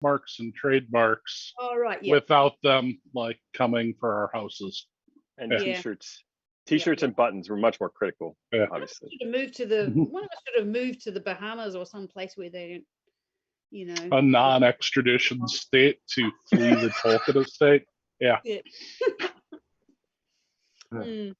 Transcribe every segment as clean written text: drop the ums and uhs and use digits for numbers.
marks and trademarks Oh, right. Yeah. without them like coming for our houses. And Yeah. t-shirts. Yeah, T-shirts yeah. and buttons were much more critical, Yeah. obviously. Should have moved to the one of us should have moved to the Bahamas or some place where they don't, you know. A non-extradition state to flee the Tolkien estate. Yeah. Yeah. Mm.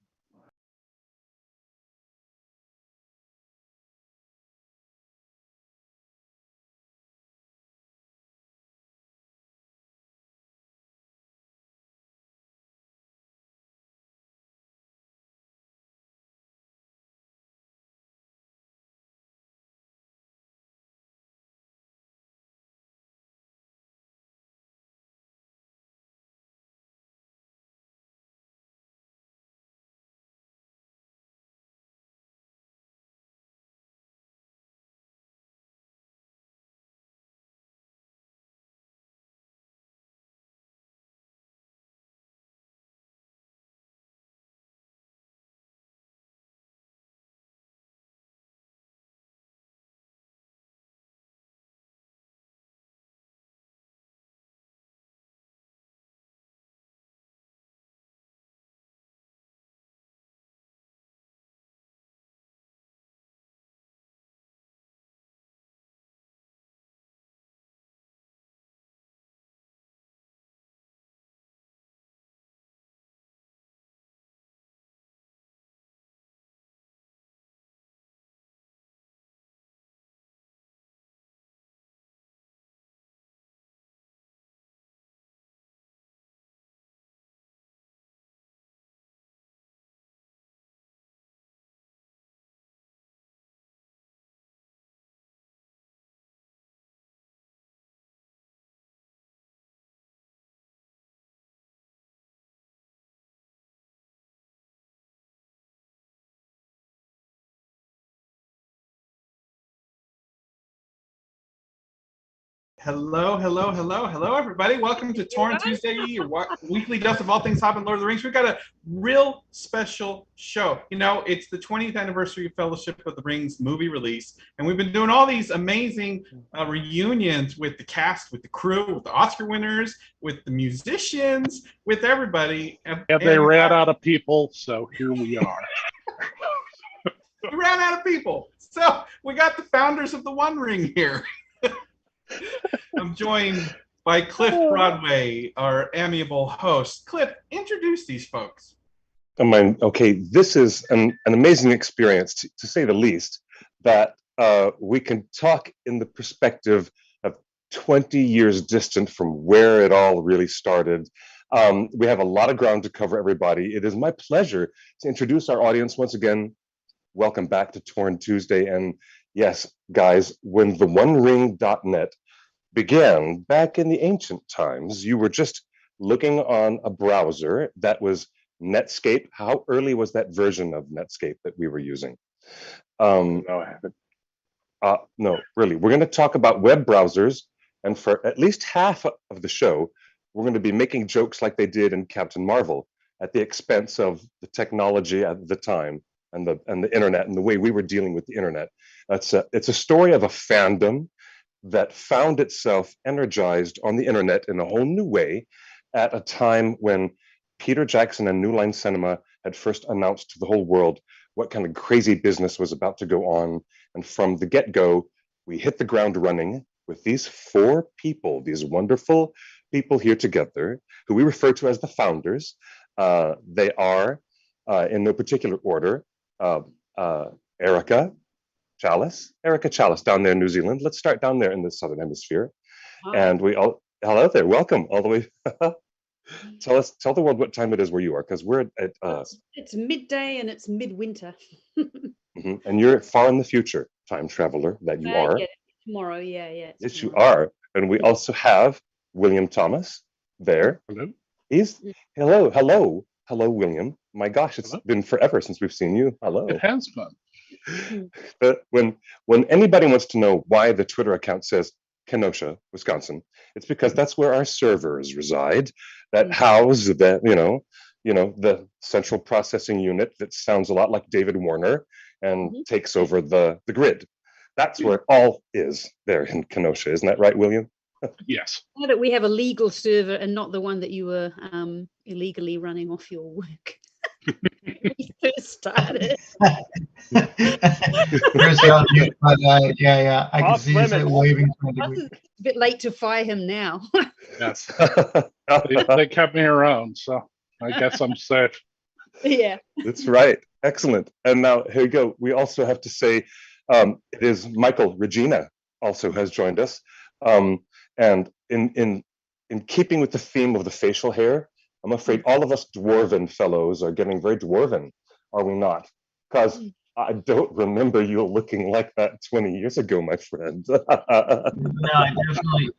Hello, everybody. Welcome to Torn Tuesday, your weekly dose of all things Hobbit and Lord of the Rings. We've got a real special show. You know, it's the 20th anniversary of Fellowship of the Rings movie release, and we've been doing all these amazing reunions with the cast, with the crew, with the Oscar winners, with the musicians, with everybody. And they ran out of people, so here we are. We ran out of people. So we got the founders of the One Ring here. I'm joined by Cliff Broadway, our amiable host. Cliff, introduce these folks. Okay, this is an amazing experience, to say the least, that we can talk in the perspective of 20 years distant from where it all really started. We have a lot of ground to cover, everybody. It is my pleasure to introduce our audience once again. Welcome back to Torn Tuesday. And yes, guys, when the OneRing.net began back in the ancient times, you were just looking on a browser that was Netscape. How early was that version of Netscape that we were using? No, I haven't. No, really. We're going to talk about web browsers, and for at least half of the show, we're going to be making jokes like they did in Captain Marvel at the expense of the technology at the time and the internet and the way we were dealing with the internet. It's a story of a fandom that found itself energized on the internet in a whole new way at a time when Peter Jackson and New Line Cinema had first announced to the whole world what kind of crazy business was about to go on. And from the get-go, we hit the ground running with these four people, these wonderful people here together, who we refer to as the founders. They are, in no particular order, Erica Chalice down there in New Zealand. Let's start down there in the Southern Hemisphere. Hi. And hello there, welcome all the way. Tell the world what time it is where you are, because we're at It's midday and it's midwinter. and you're far in the future, time traveler that you are. Yeah, tomorrow, yeah. Yes, you are. And we also have William Thomas there. Hello. Hello, William. My gosh, it's been forever since we've seen you. Hello. It has been. But when anybody wants to know why the Twitter account says Kenosha, Wisconsin, it's because that's where our servers reside that house the the central processing unit that sounds a lot like David Warner and takes over the grid. That's where it all is there in Kenosha. Isn't that right, William? Yes. Now that we have a legal server and not the one that you were illegally running off your work. When we first started. Chris, you're on mute, but yeah, I can Off see you say limits. waving. It's a bit late to fire him now. Yes. They kept me around, so I guess I'm safe. Yeah. That's right. Excellent. And now here you go. We also have to say it is Michael Regina also has joined us. And in keeping with the theme of the facial hair, I'm afraid all of us dwarven fellows are getting very dwarven, are we not? Because I don't remember you looking like that 20 years ago, my friend. No,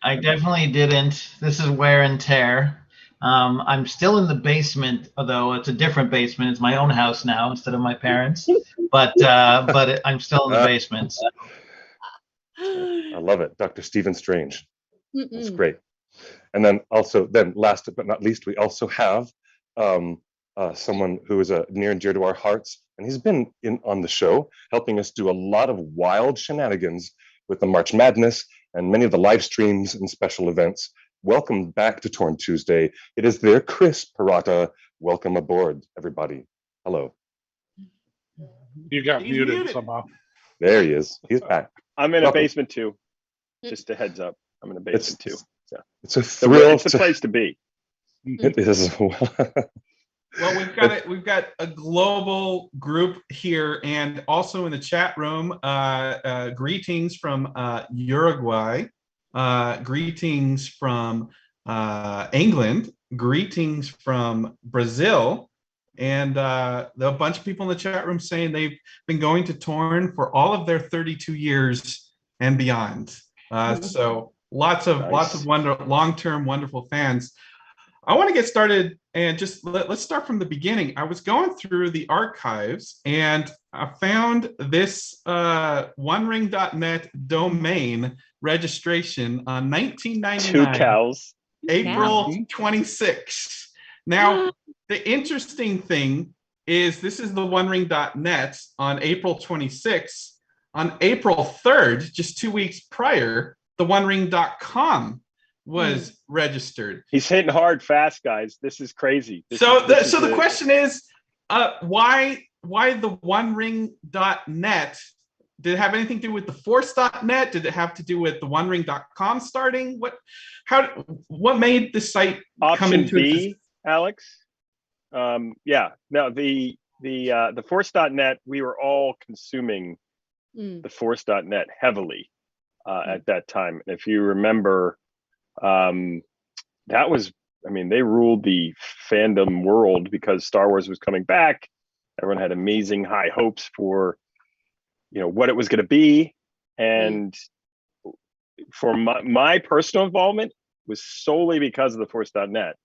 I definitely didn't. This is wear and tear. I'm still in the basement, although it's a different basement. It's my own house now instead of my parents. But I'm still in the basement. So. I love it, Dr. Stephen Strange. That's Mm-mm. great. And then also, then last but not least, we also have someone who is near and dear to our hearts, and he's been on the show, helping us do a lot of wild shenanigans with the March Madness and many of the live streams and special events. Welcome back to Torn Tuesday. It is there, Chris Parata. Welcome aboard, everybody. Hello. You got He's muted muted. somehow. There he is. He's back. I'm in a Welcome. basement too. Just a heads up. I'm in a basement too. So It's a thrill. it's the place to be. It is. Well, we've got a global group here, and also in the chat room. Greetings from Uruguay. Greetings from England. Greetings from Brazil. And a bunch of people in the chat room saying they've been going to Torn for all of their 32 years and beyond. So lots of long-term wonderful fans. I want to get started and just let's start from the beginning. I was going through the archives and I found this OneRing.net domain registration on 1999. 2 cows. April 26th. Now, the interesting thing is this is the OneRing.net on April 26th. On April 3rd, just 2 weeks prior, the OneRing.com was registered. He's hitting hard fast, guys. This is crazy. So the question is, why the OneRing.net? Did it have anything to do with the Force.net? Did it have to do with the OneRing.com starting? What made the site come into option B, existence? Alex? Yeah. No, the Force.net, we were all consuming the Force.net heavily at that time. And if you remember, that was, they ruled the fandom world because Star Wars was coming back. Everyone had amazing high hopes for, what it was going to be. And for my personal involvement was solely because of the Force.net,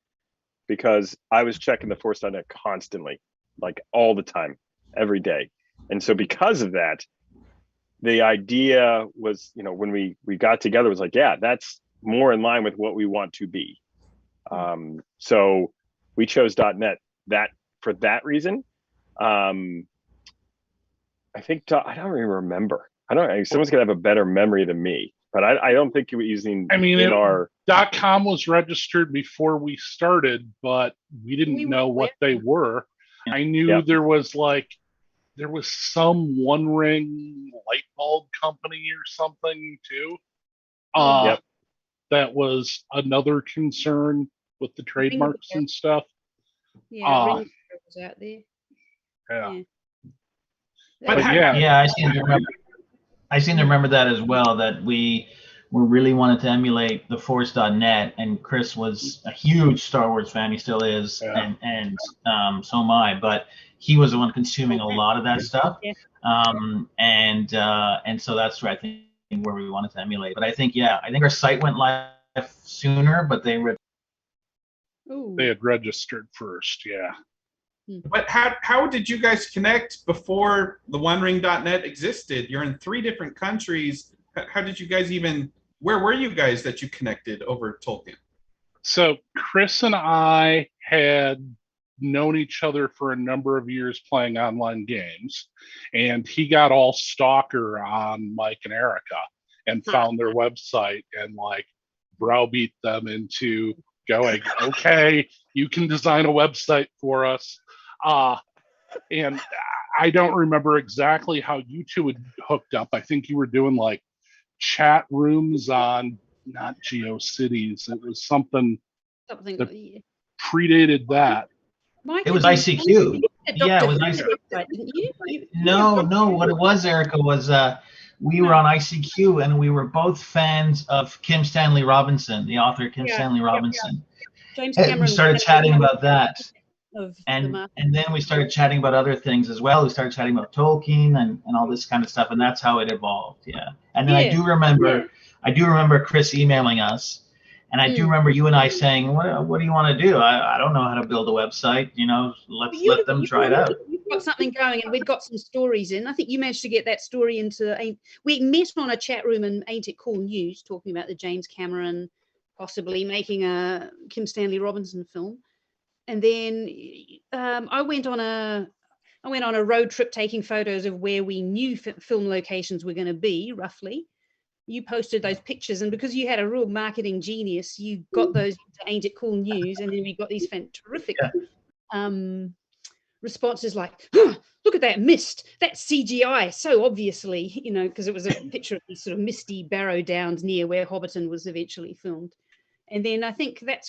because I was checking the Force.net constantly, like all the time, every day. And so because of that, the idea was, when we got together, it was like, yeah, that's more in line with what we want to be. So we chose .net for that reason. I think I don't even remember. Someone's gonna have a better memory than me, but I don't think you were using. Our .com was registered before we started, but we didn't know what they were. I knew there was some One Ring light bulb company or something too. That was another concern with the trademarks and stuff. Yeah, Ring was out there. Yeah. But I seem to remember that as well, that we really wanted to emulate the Force.net, and Chris was a huge Star Wars fan. He still is, and so am I. But he was the one consuming a lot of that stuff, and so that's where I think where we wanted to emulate. But I think our site went live sooner, but they had registered first, yeah. But how did you guys connect before the OneRing.net existed? You're in 3 different countries. How did you guys where were you guys that you connected over Tolkien? So Chris and I had known each other for a number of years playing online games, and he got all stalker on Mike and Erica and found their website and browbeat them into going, okay, you can design a website for us. And I don't remember exactly how you two had hooked up. I think you were doing like chat rooms on not GeoCities. It was something Something. that predated that. Mike, It was you- ICQ. you Yeah, it was adopted ICQ. the website, didn't you? No. What it was, Erica, was we were on ICQ and we were both fans of Kim Stanley Robinson, the author Kim Yeah, Stanley Robinson. James And Cameron. we started chatting about that. Of the And Marvel. then we started chatting about other things as well. We started chatting about Tolkien and all this kind of stuff, and that's how it evolved. Yeah. And then I do remember Chris emailing us, and I do remember you and I saying, "What do you want to do? I don't know how to build a website. Let's let them try it out." You've got something going, and we'd got some stories in. I think you managed to get that story into. We met on a chat room in Ain't It Cool News, talking about the James Cameron possibly making a Kim Stanley Robinson film. And then I went on a road trip taking photos of where we knew film locations were going to be roughly. You posted those pictures, and because you had a real marketing genius, you got those to Ain't It Cool News, and then we got these terrific responses like, oh, "Look at that mist! That's CGI, so obviously," because it was a picture of these sort of misty Barrow Downs near where Hobbiton was eventually filmed. And then I think that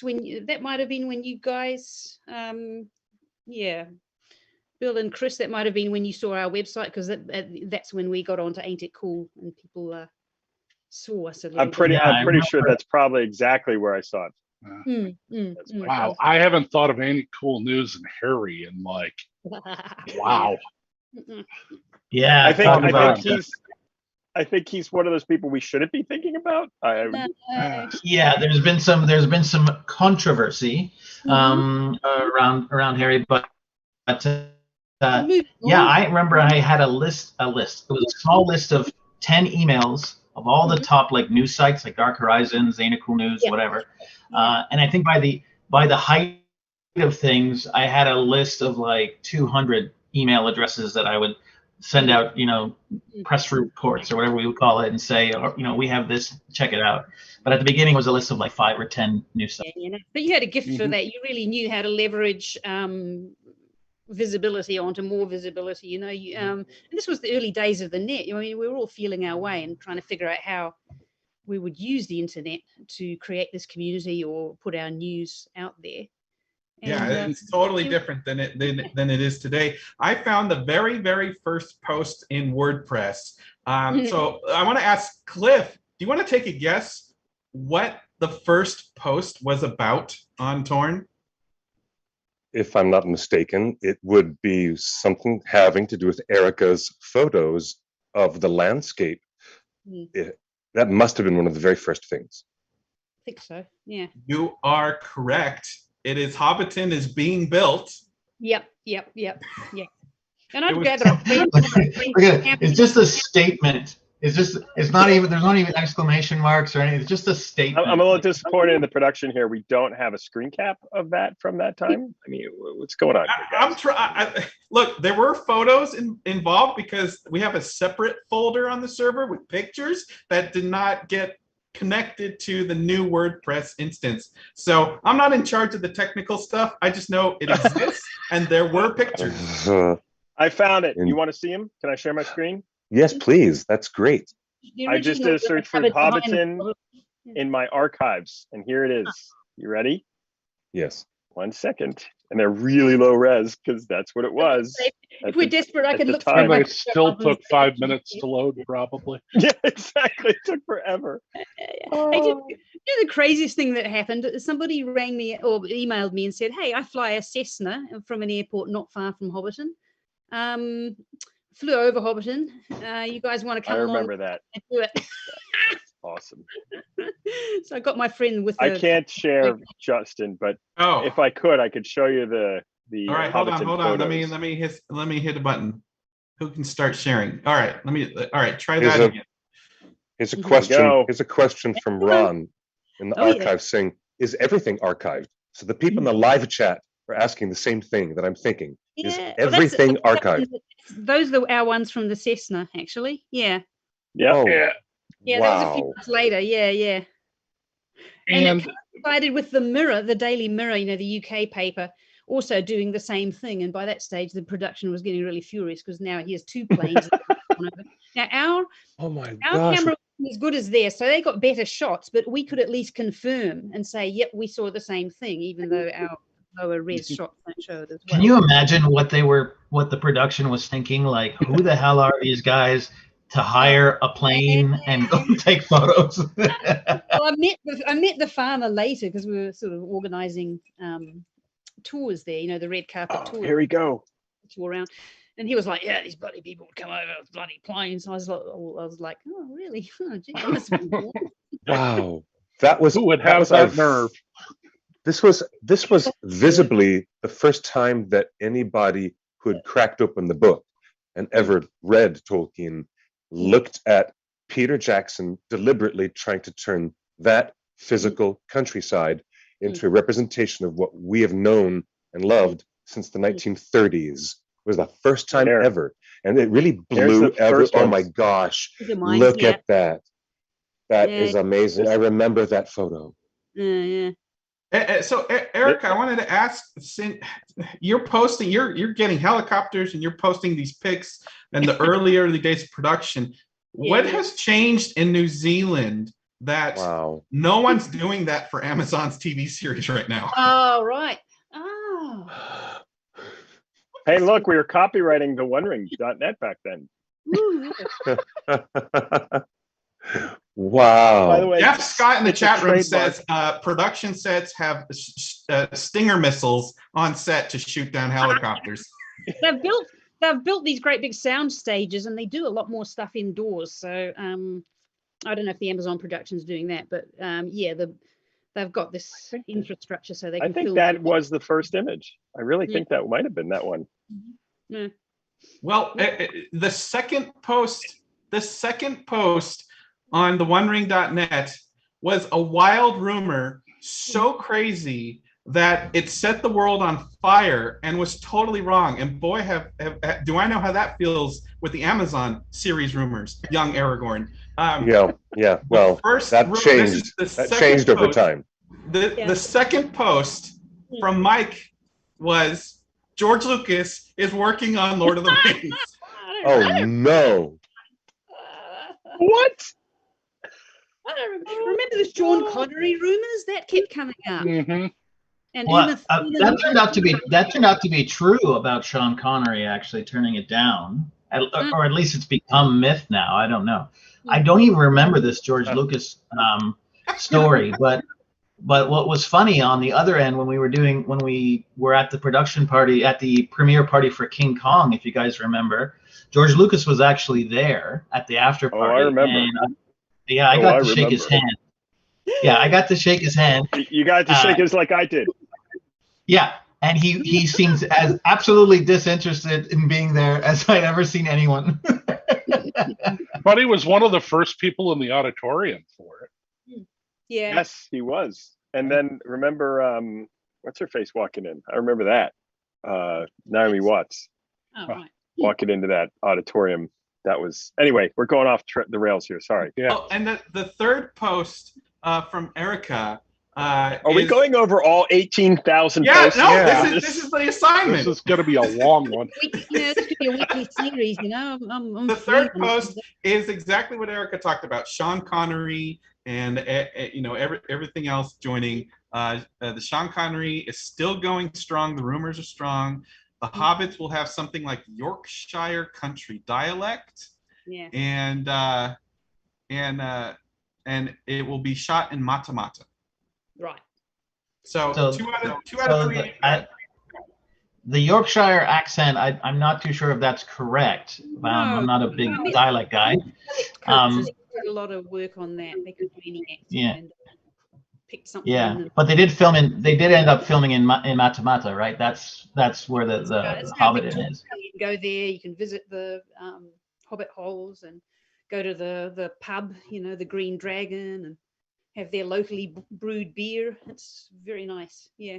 might have been when you guys, Bill and Chris, that might have been when you saw our website, because that's when we got onto Ain't It Cool and people saw us a little I'm pretty sure that's probably exactly where I saw it. Wow, I haven't thought of Ain't It Cool News and Harry in like, wow. Yeah, I think he's one of those people we shouldn't be thinking about. Yeah, there's been some controversy around Harry, but I remember I had a list. It was a small list of 10 emails of all the top like news sites like Dark Horizons, Ain't It Cool News, whatever. And I think by the height of things, I had a list of like 200 email addresses that I would send out, press reports or whatever we would call it, and say, we have this, check it out. But at the beginning, it was a list of like 5 or 10 new stuff. But you had a gift for that. You really knew how to leverage visibility onto more visibility. And this was the early days of the net. I mean, we were all feeling our way and trying to figure out how we would use the internet to create this community or put our news out there. And, it's totally different than it is today. I found the very, very first post in WordPress. So I want to ask Cliff, do you want to take a guess what the first post was about on Torn? If I'm not mistaken, it would be something having to do with Erica's photos of the landscape. That must have been one of the very first things. I think so, yeah. You are correct. It is Hobbiton is being built. Yep. And I'd gather it's just a statement. There's not even exclamation marks or anything. It's just a statement. I'm a little disappointed in the production here. We don't have a screen cap of that from that time. I mean, what's going on here, Look, there were photos involved because we have a separate folder on the server with pictures that did not get connected to the new WordPress instance. So I'm not in charge of the technical stuff. I just know it exists and there were pictures. I found it. You want to see them? Can I share my screen? Yes, please. That's great. I just did a search for Hobbiton in my archives, and here it is. You ready? Yes. 1 second. And they're really low res because that's what it was. If we're desperate, I could look And through they still took 5 minutes to load, probably. Yeah, exactly. It took forever. The craziest thing that happened, somebody rang me or emailed me and said, "Hey, I fly a Cessna from an airport not far from Hobbiton. Flew over Hobbiton. You guys want to come along?" I remember that. And do it. Awesome. So I got my friend with. I can't share Justin, but if I could, I could show you the. All right, hold on. Let me hit a button. Who can start sharing? All right, try that again. Here's a question. Here's a question from Ron in the archive saying, "Is everything archived?" So the people in the live chat are asking the same thing that I'm thinking. Is everything archived? Those are our ones from the Cessna, actually. Yeah. Yeah. Oh, Yeah, that was a few months later. Yeah. And it coincided with the Mirror, the Daily Mirror, the UK paper, also doing the same thing. And by that stage, the production was getting really furious because now he has 2 planes. Now Oh my our gosh. camera wasn't as good as theirs, so they got better shots, but we could at least confirm and say, yep, we saw the same thing, even though our lower res shots don't show it as well. Can you imagine what the production was thinking? Like, who the hell are these guys to hire a plane and go take photos? Well, I met the farmer later because we were sort of organizing tours there, the red carpet tour. Here we go. Tour around. And he was like, yeah, these bloody people would come over with bloody planes. And I was like, oh, really? Oh, gee, that must have been cool. Wow. That was Who would that have was that our- nerve? This was visibly the first time that anybody who had cracked open the book and ever read Tolkien looked at Peter Jackson deliberately trying to turn that physical countryside into a representation of what we have known and loved since the 1930s. It was the first time There. ever, and it really There's blew the ever. first Oh one. my gosh! Look at mine, Look yeah. at that. That Yeah. is amazing. I remember that photo. Yeah. So, Erica, I wanted to ask, since you're posting, you're getting helicopters and you're posting these pics in the early days of production. What Yeah. has changed in New Zealand that Wow. no one's doing that for Amazon's TV series right now? Oh, right. Oh. Hey, look, we were copywriting the OneRing.net back then. Ooh, Wow. By the way, Jeff Scott in the it's a chat room trademark. says production sets have Stinger missiles on set to shoot down helicopters. they've built these great big sound stages, and they do a lot more stuff indoors. So I don't know if the Amazon production's doing that, but yeah, they've got this infrastructure so they can I think film. that was the first image. I really think that might have been that one. Yeah. Well, the second post on the OneRing.net was a wild rumor, so crazy that it set the world on fire and was totally wrong. And boy, do I know how that feels with the Amazon series rumors, young Aragorn. Yeah. Well, that changed. That changed over time. The second post from Mike was George Lucas is working on Lord of the Rings. Oh no. What? I don't remember the Sean Connery rumors that kept coming up. Mm-hmm. And Well, Uma that turned out to be true about Sean Connery actually turning it down, or at least it's become myth now. I don't know. I don't even remember this George Lucas story, but what was funny on the other end when we were at the production party at the premiere party for King Kong, if you guys remember, George Lucas was actually there at the after party. Oh, I remember. And, yeah, I got to shake his hand. Yeah, I got to shake his hand. You got to shake his like I did. Yeah, and he seems as absolutely disinterested in being there as I'd ever seen anyone. But he was one of the first people in the auditorium for it. Yeah. Yes, he was. And then remember, what's her face walking in? I remember that. Naomi Watts Oh, right. walking into that auditorium. That was anyway. We're going off the rails here. Sorry. Yeah. Oh, and the third post from Erica. Are we going over all 18,000 Yeah, posts? no. Yeah. This is the assignment. This is going to be a long one. This could be a weekly series, I'm The free third on post that. is exactly what Erica talked about. Sean Connery and everything else joining. The Sean Connery is still going strong. The rumors are strong. The Hobbits will have something like Yorkshire country dialect, Yeah. and it will be shot in Matamata. Right. So two out of three. The Yorkshire accent, I'm not too sure if that's correct. I'm not a big dialect guy. Did a lot of work on that. They could do any accent. Yeah. And pick something. Yeah, but they did end up filming in Matamata, right? That's where the Hobbit is. You can go there. You can visit the Hobbit holes and go to the pub. The Green Dragon, and have their locally brewed beer. It's very nice. Yeah.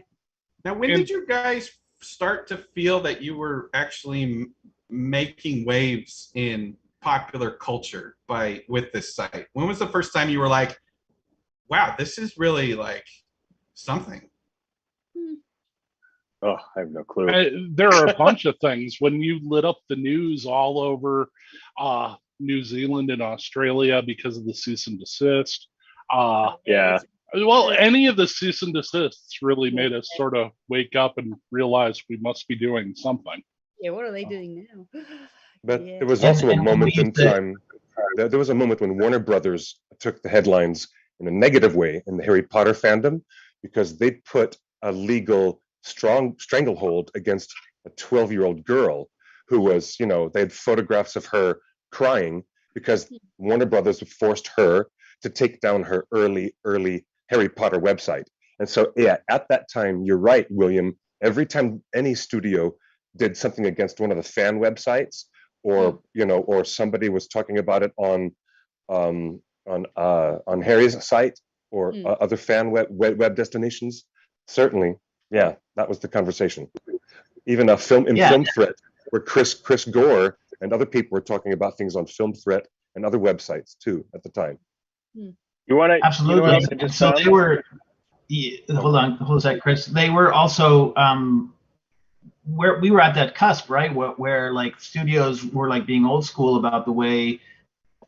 Now, when did you guys start to feel that you were actually making waves in popular culture with this site? When was the first time you were like, wow, this is really like something. Oh, I have no clue. There are a bunch of things. When you lit up the news all over New Zealand and Australia because of the cease and desist. Yeah. Well, any of the cease and desists really made us sort of wake up and realize we must be doing something. Yeah, what are they doing now? But Yeah. there was also a And moment we in used to- time. There was a moment when Warner Brothers took the headlines in a negative way in the Harry Potter fandom because they put a legal stranglehold against a 12-year-old girl who was, they had photographs of her crying because Warner Brothers forced her to take down her early Harry Potter website. And so, yeah, at that time, you're right, William. Every time any studio did something against one of the fan websites, or or somebody was talking about it on Harry's site or other fan web destinations, certainly, yeah, that was the conversation. Even a film threat where Chris Gore and other people were talking about things on Film Threat and other websites too at the time. You want to Absolutely. So they were. Hold a sec, Chris. They were also where we were at that cusp, right? Where like studios were like being old school about the way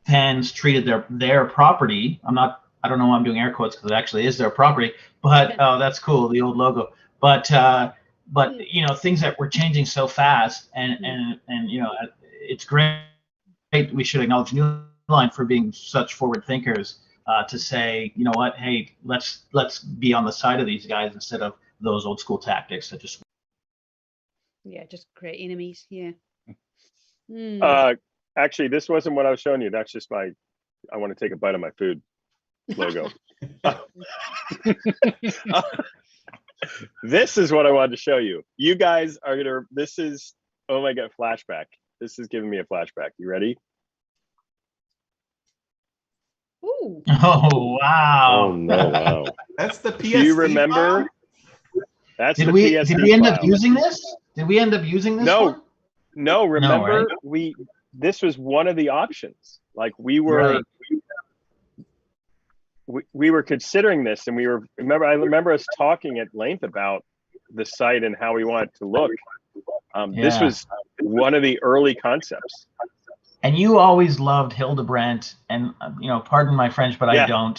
fans treated their property. I don't know why I'm doing air quotes because it actually is their property, but oh, that's cool, the old logo. But things that were changing so fast, and it's great. We should acknowledge New Line for being such forward thinkers to say, you know what, hey, let's be on the side of these guys instead of those old school tactics that just create enemies. Yeah. Actually, this wasn't what I was showing you. That's just I want to take a bite of my food logo. This is what I wanted to show you. You guys are gonna. This is, oh my god, flashback. This is giving me a flashback. You ready? Ooh. Oh wow! Oh no! Wow! That's the PSD. Do you remember? file? That's Did the we PSD end up file. using this? Did we end up using this No. one? No, remember right? this was one of the options. Like we were we were considering this, and I remember us talking at length about the site and how we want it to look. This was one of the early concepts. And you always loved Hildebrandt, and pardon my French, but I don't.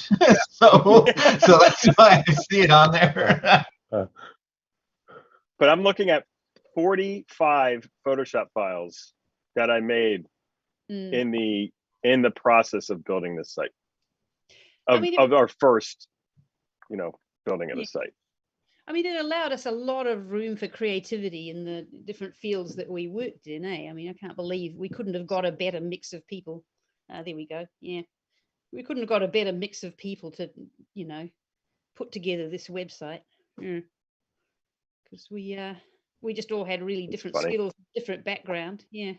so that's why I see it on there. But I'm looking at 45 Photoshop files that I made in the process of building this site. Of our first, building of a site. I mean, it allowed us a lot of room for creativity in the different fields that we worked in, eh? I mean, I can't believe we couldn't have got a better mix of people. There we go. Yeah. We couldn't have got a better mix of people to, put together this website. Because we just all had really different skills, different background. Yeah.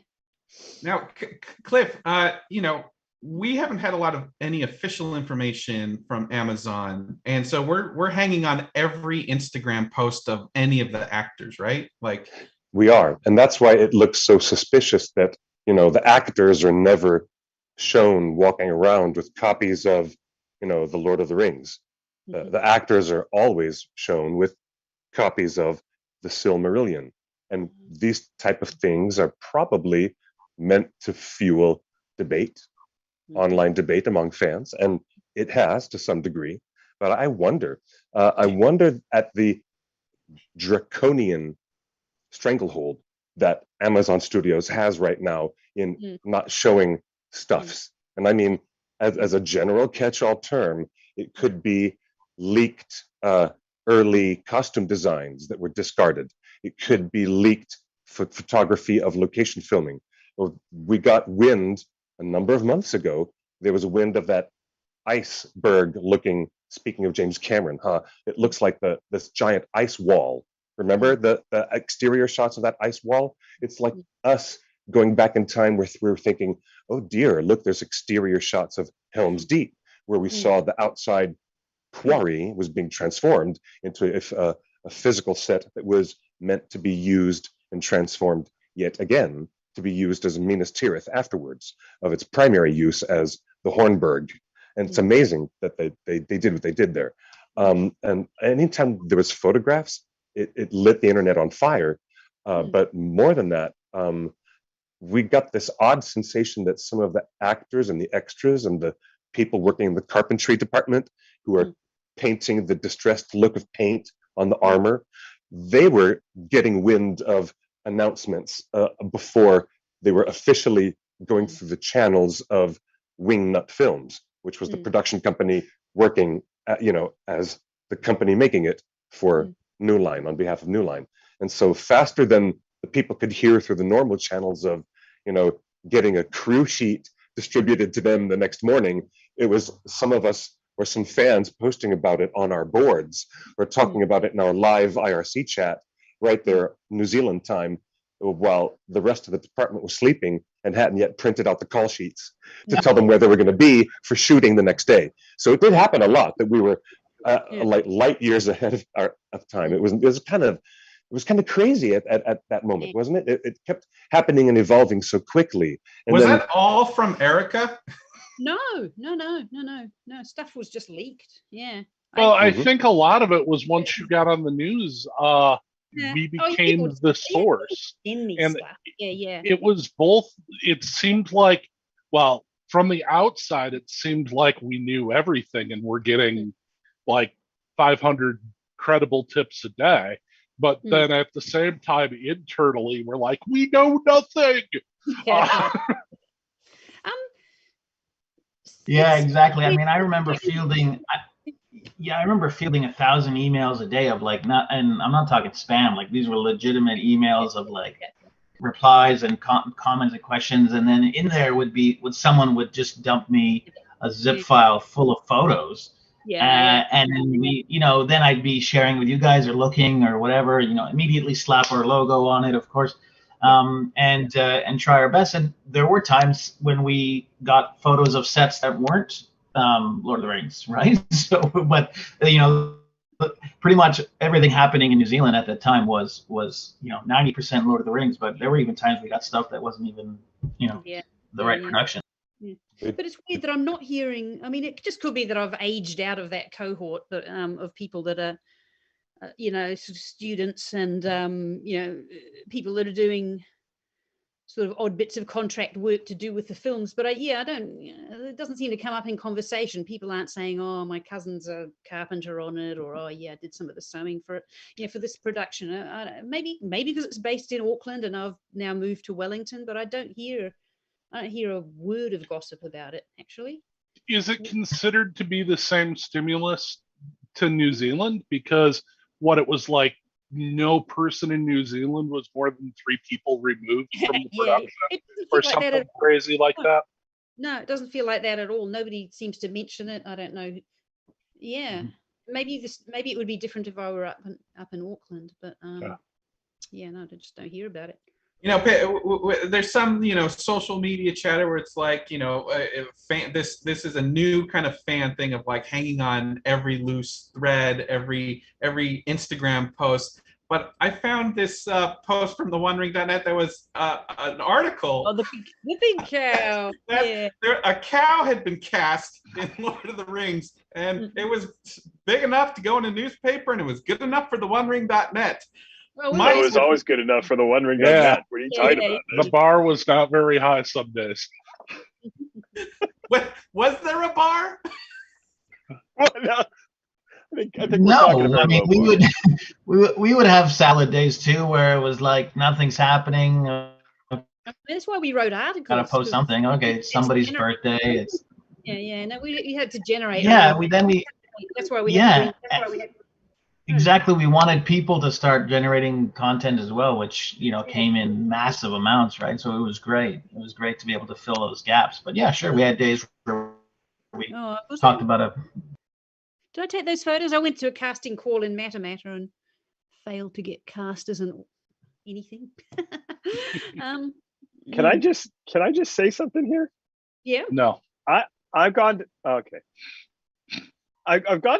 Now, Cliff, we haven't had a lot of any official information from Amazon, and so we're hanging on every Instagram post of any of the actors, right? Like we are, and that's why it looks so suspicious that the actors are never shown walking around with copies of the Lord of the Rings. The actors are always shown with copies of the Silmarillion, and these type of things are probably meant to fuel debate. Online debate among fans, and it has to some degree. But I wonder at the draconian stranglehold that Amazon Studios has right now in not showing stuffs. And I mean, as a general catch-all term, it could be leaked early costume designs that were discarded. It could be leaked photography of location filming. We got wind a number of months ago. There was a wind of that iceberg looking, speaking of James Cameron, it looks like this giant ice wall. Remember the exterior shots of that ice wall? It's like us going back in time where we were thinking, oh dear, look, there's exterior shots of Helm's Deep, where we saw the outside quarry was being transformed into a physical set that was meant to be used and transformed yet again to be used as Minas Tirith afterwards, of its primary use as the Hornburg And it's amazing that they did what they did there. And anytime there was photographs, it lit the internet on fire. But more than that, we got this odd sensation that some of the actors and the extras and the people working in the carpentry department who are painting the distressed look of paint on the armor, they were getting wind of announcements before they were officially going through the channels of Wingnut Films, which was the production company working as the company making it for New Line on behalf of New Line. And so faster than the people could hear through the normal channels of, getting a crew sheet distributed to them the next morning, it was some of us or some fans posting about it on our boards or talking about it in our live IRC chat right there, New Zealand time, while the rest of the department was sleeping and hadn't yet printed out the call sheets to tell them where they were going to be for shooting the next day. So it did happen a lot that we were like light years ahead of time. It was kind of crazy at that moment, wasn't it? It kept happening and evolving so quickly. And was that all from Erica? No. Stuff was just leaked. Yeah. Well, I think a lot of it was once you got on the news, we became the source. And stuff. Yeah. it was both, it seemed like, well, from the outside, it seemed like we knew everything and we're getting like 500 credible tips a day. But then at the same time, internally, we're like, we know nothing. Yeah, exactly. I mean, I remember fielding 1,000 emails a day of and I'm not talking spam. Like these were legitimate emails of like replies and comments and questions, and then in there would someone would just dump me a zip file full of photos. And then then I'd be sharing with you guys or looking or whatever, immediately slap our logo on it, of course, and try our best. And there were times when we got photos of sets that weren't Lord of the Rings, right? So, but pretty much everything happening in New Zealand at that time was 90% Lord of the Rings. But there were even times we got stuff that wasn't even the right production. Yeah. But it's weird that I'm not hearing. I mean, it just could be that I've aged out of that cohort of people that are, sort of students and people that are doing sort of odd bits of contract work to do with the films. But I don't. It doesn't seem to come up in conversation. People aren't saying, "Oh, my cousin's a carpenter on it," or "Oh, yeah, I did some of the sewing for it." For this production. Maybe because it's based in Auckland and I've now moved to Wellington, but I don't hear a word of gossip about it, actually. Is it considered to be the same stimulus to New Zealand? Because what it was like, no person in New Zealand was more than 3 people removed from the production or something crazy like that? No, it doesn't feel like that at all. Nobody seems to mention it. I don't know. Yeah. Maybe it would be different if I were up in Auckland, but no, I just don't hear about it. There's some social media chatter where it's like this is a new kind of fan thing of like hanging on every loose thread, every Instagram post. But I found this post from theonering.net that was an article. Oh, the big cow. A cow had been cast in Lord of the Rings, and it was big enough to go in a newspaper, and it was good enough for theonering.net. It was always good enough for the OneRing.net. Yeah. What are you talking about? The bar was not very high some days. Was there a bar? Well, no. I think no, I mean we would have salad days too, where it was like nothing's happening. That's why we wrote articles. Gotta post something. Okay, it's somebody's birthday. It's No, we had to generate. Yeah, That's why we. Exactly. We wanted people to start generating content as well, which, came in massive amounts, right? So it was great. It was great to be able to fill those gaps. But yeah, sure, we had days where we talked about it. Did I take those photos? I went to a casting call in Matter and failed to get cast as anything. Can I just say something here? Yeah. No. I've gone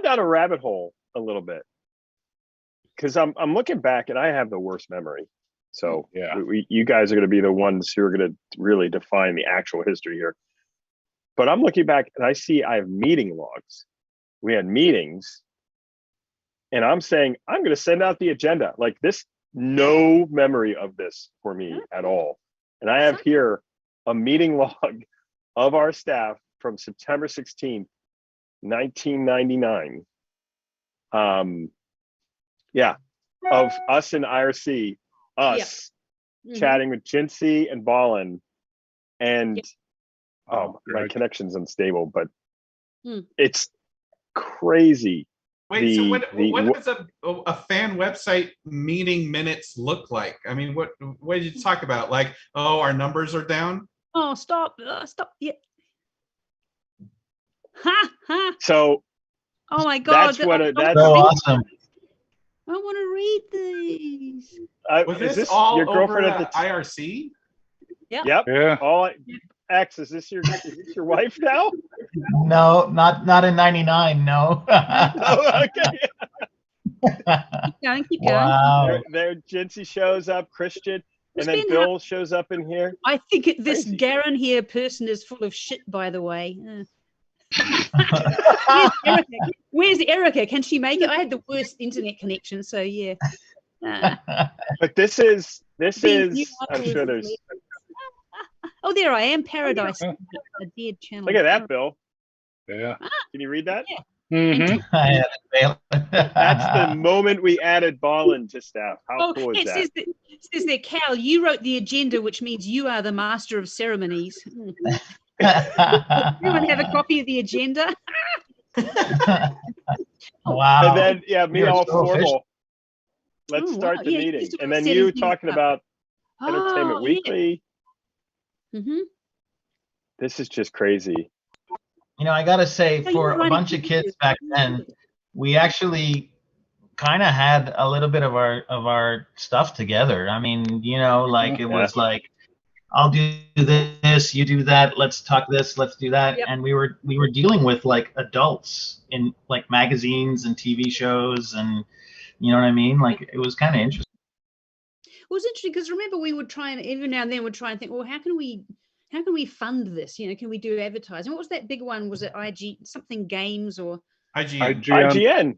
down a rabbit hole a little bit. Because I'm looking back and I have the worst memory. So you guys are going to be the ones who are going to really define the actual history here. But I'm looking back and I see I have meeting logs. We had meetings, and I'm saying I'm going to send out the agenda. Like this, no memory of this for me at all. And I have here a meeting log of our staff from September 16th, 1999. Yeah, of us in IRC, chatting with Jinsey and Ballin, and my connection's unstable, but it's crazy. Wait, so what does a fan website meeting minutes look like? I mean, what did you talk about? Like, oh, our numbers are down? Oh, stop. Stop. Yeah. Ha, ha. So oh my God. That's so awesome. I want to read these. Was is this this all your girlfriend over at the IRC? Yep. Yep. Yeah. X, is this your wife now? No, not in '99. No. Oh, okay. Keep going. Wow. There, Jinsey shows up, Christian, and then been Bill shows up in here. I think this Crazy. Garen here person is full of shit, by the way. Where's Erica? Can she make it? I had the worst internet connection, so yeah. But this is New I'm sure there's oh, there I am, Paradise, a dead channel. look at that, Bill. Yeah. Can you read that? Yeah. Mm-hmm. That's the moment we added Ballin to staff. How cool is that? It says there, Cal, you wrote the agenda, which means you are the master of ceremonies. Everyone have a copy of the agenda? Wow. And then me You're all so formal. efficient. Let's start the Yeah, meeting. just And then setting you things talking up. about Entertainment Weekly. Mm-hmm. This is just crazy. You know, I gotta say, So for you're a running bunch of kids back then, we actually kind of had a little bit of our stuff together. I mean, you know, like it was like, I'll do this, you do that, let's talk this, let's do that. Yep. And we were dealing with like adults in like magazines and TV shows, and you know what I mean? Like it was kind of interesting. It was interesting because remember we would try and every now and then would try and think, well, how can we fund this? You know, can we do advertising? What was that big one? Was it IG something games or IGN. IGN.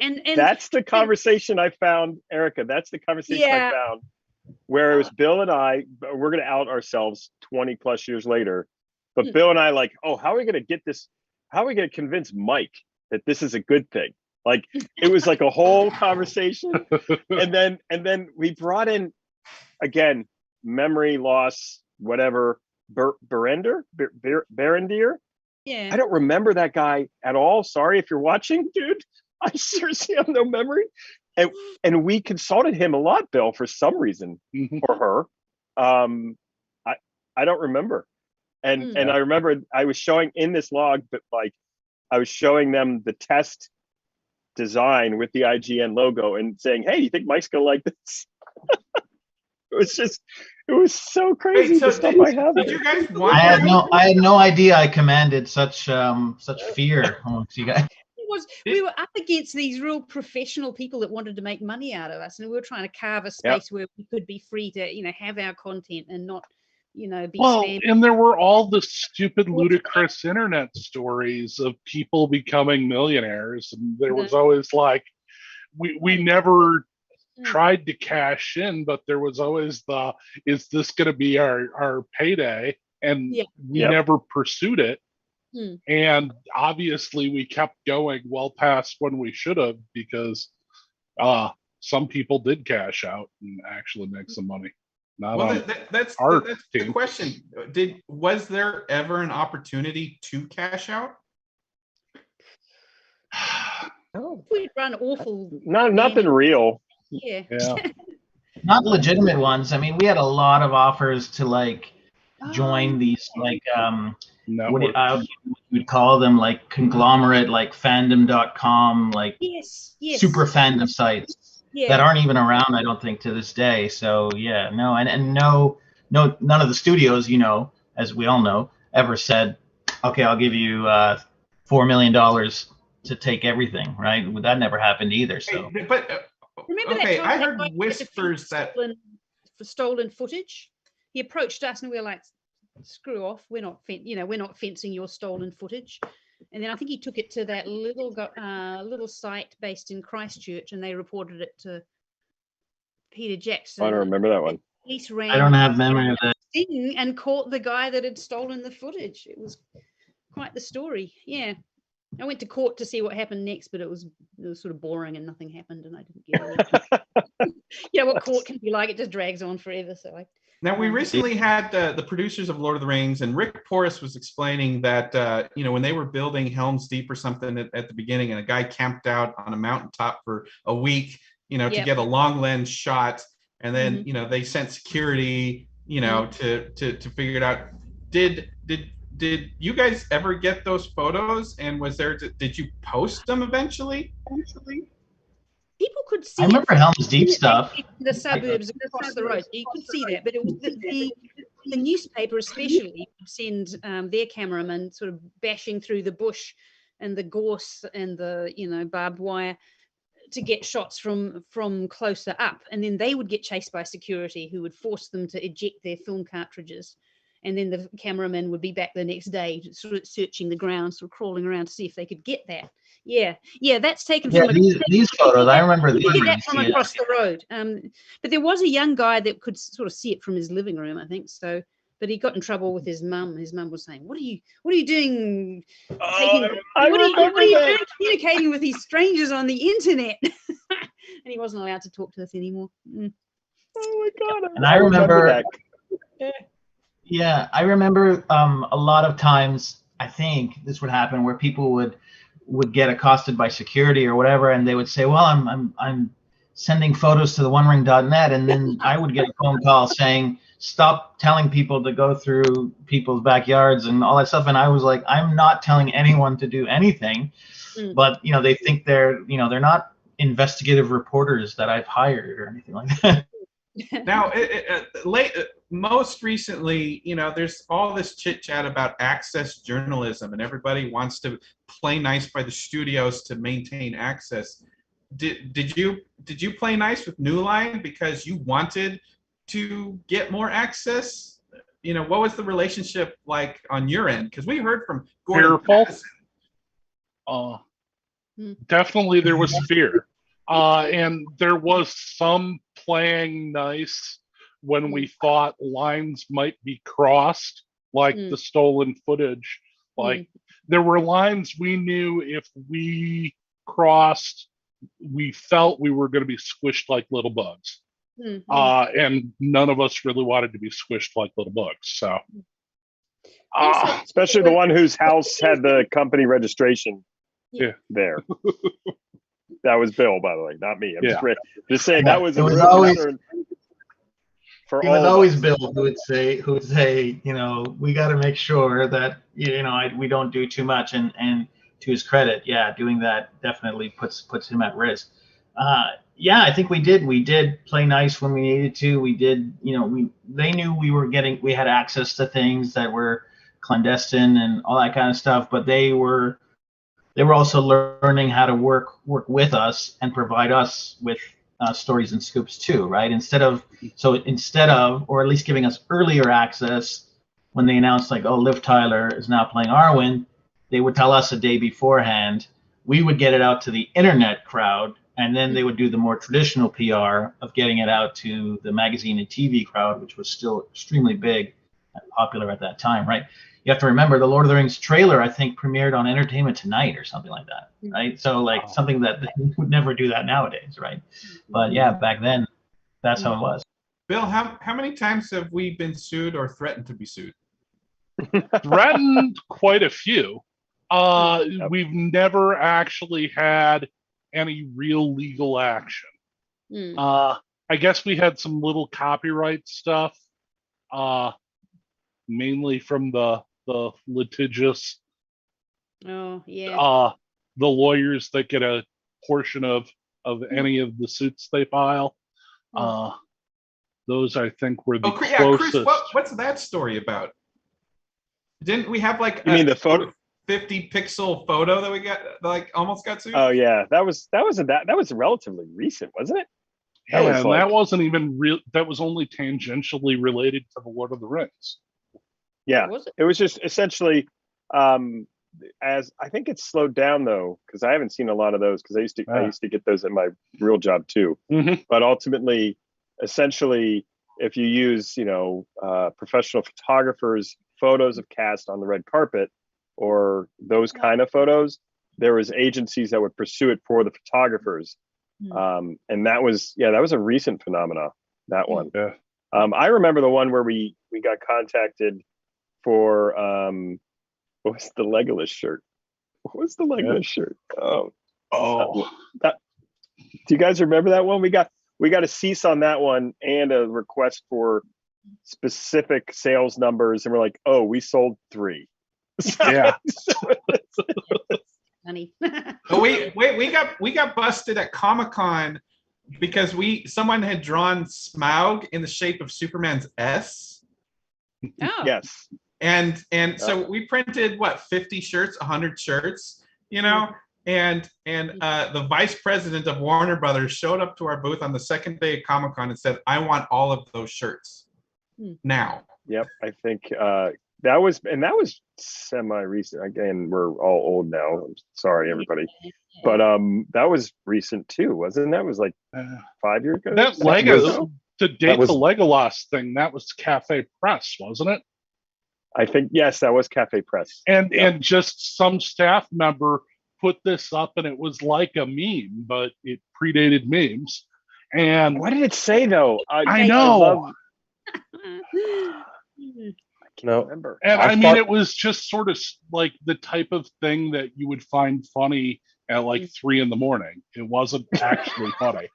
And That's the conversation I found, Erica. That's the conversation I found where it was Bill and I. We're going to out ourselves 20 plus years later, but Bill and I like, oh, how are we going to get this? How are we going to convince Mike that this is a good thing? Like it was like a whole conversation, and then we brought in again memory loss, whatever. Berendier. yeah, I don't remember that guy at all. Sorry if you're watching, dude. I seriously have no memory. And we consulted him a lot, Bill, for some reason, or her. I don't remember. And I remember I was showing in this log, but like I was showing them the test design with the IGN logo and saying, hey, you think Mike's gonna like this? It was so crazy. Wait, so the stuff I have. did you guys I want had no idea I commanded such fear amongst you guys. we were up against these real professional people that wanted to make money out of us, and we were trying to carve a space where we could be free to, you know, have our content and not, you know, be spammed. And there were all the stupid, ludicrous internet stories of people becoming millionaires, and there was always like, we never tried to cash in, but there was always is this going to be our payday? And we never pursued it. And obviously we kept going well past when we should have, because some people did cash out and actually make some money. That's the question. Was there ever an opportunity to cash out? We'd run awful. Nothing real. Yeah. Not legitimate ones. I mean, we had a lot of offers to like join these like what we'd call them, like conglomerate, like fandom.com, like super fandom sites that aren't even around, I don't think, to this day. So yeah, no, and no, none of the studios, you know, as we all know, ever said, okay, I'll give you $4 million to take everything, right? That never happened either. So but remember okay, that time I heard whispers that for stolen footage. He approached us and we were like, screw off. We're not, we're not fencing your stolen footage. And then I think he took it to that little site based in Christchurch, and they reported it to Peter Jackson. I don't remember that one. Police ran. I don't have memory of that. And caught the guy that had stolen the footage. It was quite the story. Yeah. I went to court to see what happened next, but it was sort of boring and nothing happened, and I didn't get anything. What court can be like, it just drags on forever. So Now, we recently had the producers of Lord of the Rings, and Rick Porras was explaining that, when they were building Helm's Deep or something at the beginning, and a guy camped out on a mountaintop for a week, to get a long lens shot, and then, they sent security, to figure it out. Did you guys ever get those photos? And did you post them eventually? People could see. I remember Helm's Deep stuff. The suburbs across the road, you could see that. But it was the newspaper, especially, would send their cameramen sort of bashing through the bush and the gorse and the barbed wire to get shots from closer up, and then they would get chased by security, who would force them to eject their film cartridges. And then the cameraman would be back the next day, sort of searching the ground, sort of crawling around to see if they could get that. Yeah, that's taken from these photos. I remember these. Get that from across the road. But there was a young guy that could sort of see it from his living room, I think. So, but he got in trouble with his mum. His mum was saying, "What are you doing? What are you doing communicating with these strangers on the internet?" And he wasn't allowed to talk to us anymore. Oh my God! And I remember. Yeah, I remember a lot of times, I think this would happen where people would get accosted by security or whatever, and they would say, "Well, I'm sending photos to the OneRing.net," and then I would get a phone call saying, "Stop telling people to go through people's backyards and all that stuff." And I was like, "I'm not telling anyone to do anything," but they think they're not investigative reporters that I've hired or anything like that. Now, most recently, there's all this chit chat about access journalism, and everybody wants to play nice by the studios to maintain access. Did you play nice with New Line because you wanted to get more access? What was the relationship like on your end? Because we heard from Gordon Patterson. Definitely there was fear. And there was some playing nice when we thought lines might be crossed, like the stolen footage. Like there were lines we knew if we crossed, we felt we were going to be squished like little bugs. And none of us really wanted to be squished like little bugs. So, especially the one whose house had the company registration there. That was Bill, by the way, not me. I'm just saying that was a real concern for all. It was always Bill who would say, we got to make sure that we don't do too much. And to his credit, doing that definitely puts him at risk. I think we did. We did play nice when we needed to. We did. They knew we had access to things that were clandestine and all that kind of stuff, but they were also learning how to work with us and provide us with stories and scoops too, right? Instead of, or at least giving us earlier access when they announced like, oh, Liv Tyler is now playing Arwen, they would tell us a day beforehand. We would get it out to the internet crowd, and then they would do the more traditional PR of getting it out to the magazine and TV crowd, which was still extremely big and popular at that time, right? You have to remember the Lord of the Rings trailer, I think, premiered on Entertainment Tonight or something like that, right? So something that they would never do that nowadays, right? But back then, that's how it was. Bill, how many times have we been sued or threatened to be sued? Threatened quite a few. We've never actually had any real legal action. I guess we had some little copyright stuff, mainly from the litigious, the lawyers that get a portion of any of the suits they file. Those I think were the closest. Chris, what's that story about? Didn't we have like the photo 50 pixel photo that we got almost got sued? Oh yeah, that was relatively recent, wasn't it? That wasn't even real. That was only tangentially related to the Lord of the Rings. Yeah, Was it? it was just essentially, as I think it's slowed down though, because I haven't seen a lot of those because I used to get those at my real job too. Mhm. But ultimately, essentially, if you use professional photographers' photos of cast on the red carpet or those kind of photos, there was agencies that would pursue it for the photographers. And that was a recent phenomena, that one. Yeah. I remember the one where we got contacted for what was the Legolas shirt? What was the Legolas shirt? Oh, Do you guys remember that one? We got a cease on that one and a request for specific sales numbers, and we're like, oh, we sold 3. yeah. Funny. But we got busted at Comic-Con because someone had drawn Smaug in the shape of Superman's S. Oh. Yes. And so we printed 50 shirts, 100 shirts, and the vice president of Warner Brothers showed up to our booth on the second day of Comic-Con and said, I want all of those shirts now. Yep. I think that was semi-recent. Again, we're all old now. I'm sorry, everybody. But that was recent too, wasn't that? It was like 5 years ago. That 6 years Legos ago? to date the Legolas thing. That was Cafe Press, wasn't it? I think yes, that was Cafe Press. And just some staff member put this up, and it was like a meme, but it predated memes. And what did it say though? I know. I can't remember. And I mean, it was just sort of like the type of thing that you would find funny at like 3 a.m. It wasn't actually funny.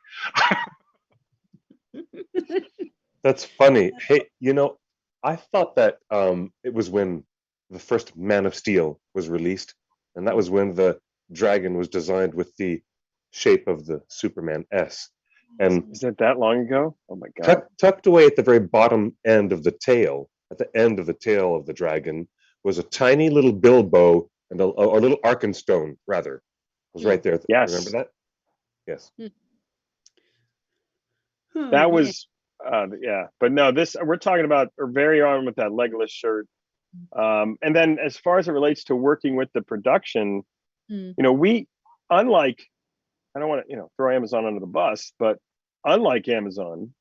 That's funny. Hey, I thought that it was when the first Man of Steel was released, and that was when the dragon was designed with the shape of the Superman S. And is it that long ago? Oh my God! Tucked away at the very bottom end of the tail, at the end of the tail of the dragon, was a tiny little bilbo and a little Arkenstone, rather. It was right there. Yes. Remember that? Yes. That was but no, we're talking about very on with that Legolas shirt. And then as far as it relates to working with the production, we, unlike, I don't want to throw Amazon under the bus, but unlike Amazon,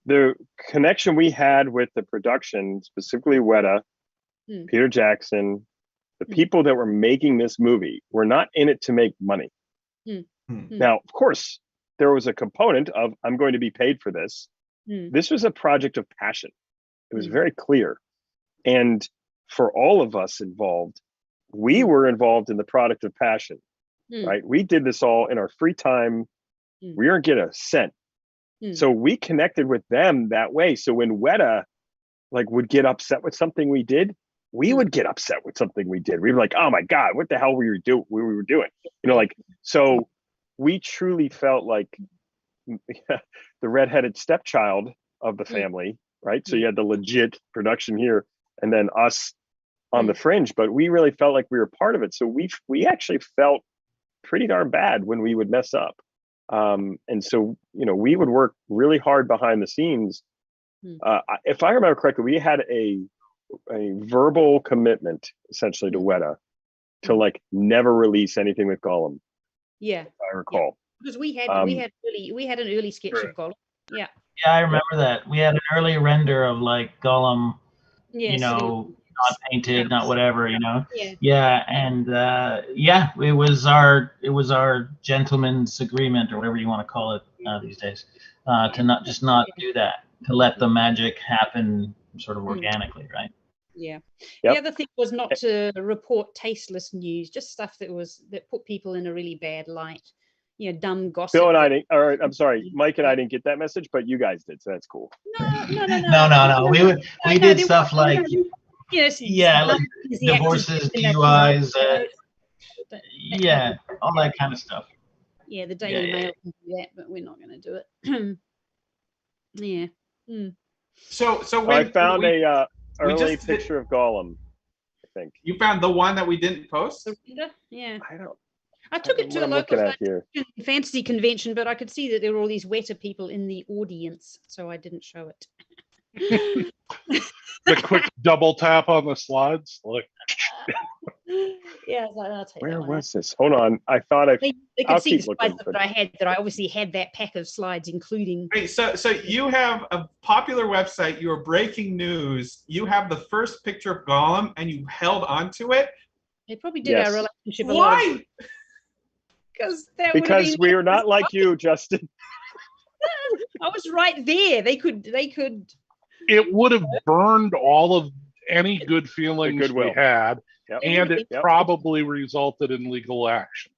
the connection we had with the production, specifically Weta, Peter Jackson, the people that were making this movie were not in it to make money. Now, of course, there was a component of I'm going to be paid for this. This was a project of passion. It was very clear. And for all of us involved, we were involved in the product of passion, right? We did this all in our free time. We didn't get a cent. So we connected with them that way. So when Weta would get upset with something we did, we would get upset with something we did. We were like, oh my God, what the hell we were doing? So we truly felt like the redheaded stepchild of the family, right? So you had the legit production here and then us on the fringe, but we really felt like we were part of it. So we actually felt pretty darn bad when we would mess up. And so, we would work really hard behind the scenes. If I remember correctly, we had a verbal commitment essentially to Weta to never release anything with Gollum. Yeah. If I recall. Because we had an early sketch of Gollum. Yeah. Yeah, I remember that. We had an early render of Gollum, Yes, not painted, not whatever, Yeah. Yeah, and it was our gentleman's agreement or whatever you want to call it these days, to not do that, to let the magic happen sort of organically, right? Yeah. Yep. The other thing was not to report tasteless news, just stuff that put people in a really bad light. Dumb gossip. Bill and I didn't. All right, I'm sorry, Mike and I didn't get that message, but you guys did, so that's cool. No. We did stuff like divorces, DUIs, all that kind of stuff. Yeah, the Daily Mail can do that, but we're not going to do it. Yeah. So when I found a early picture of Gollum. I think you found the one that we didn't post. Yeah. I took it to a local here. fantasy convention, but I could see that there were all these Weta people in the audience, so I didn't show it. The quick double tap on the slides. Like, Yeah, I'll take Where that one. was this? Hold on. I thought I. They I'll could see the keep slides looking, that I had. That I obviously had that pack of slides, including. Wait, so you have a popular website. You are breaking news. You have the first picture of Gollum, and you held onto it. They probably did our Yes. relationship a lot. Why? Because that would have Because been. we are not like you, Justin. I was right there. They could. it would have burned all of any good feelings we goodwill. had, Yep. and it Yep. probably resulted in legal action.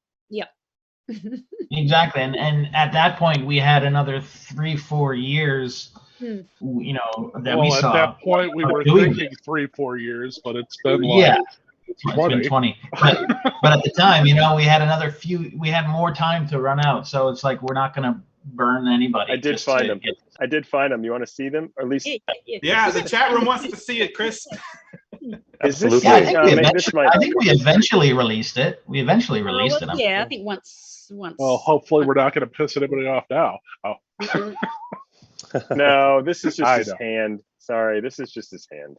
Exactly, and at that point we had another 3-4 years, Hmm. you know, that Well, we at saw. that point, we of were doing thinking 3-4 years, but it's been Yeah, like it's been 20. 20. But at the time, you know, we had more time to run out, so it's like we're not gonna burn anybody. I did just find to them. get- I did find them. You want to see them? Or at least Yeah, the chat room wants to see it, Chris. is this? Absolutely. Yeah, I think, we this eventually, might. I think we eventually released it. We eventually released it. I'm Yeah, I sure. think once. Well, hopefully, we're not going to piss anybody off now. Oh, No, this is just I his know. hand. Sorry, this is just his hand.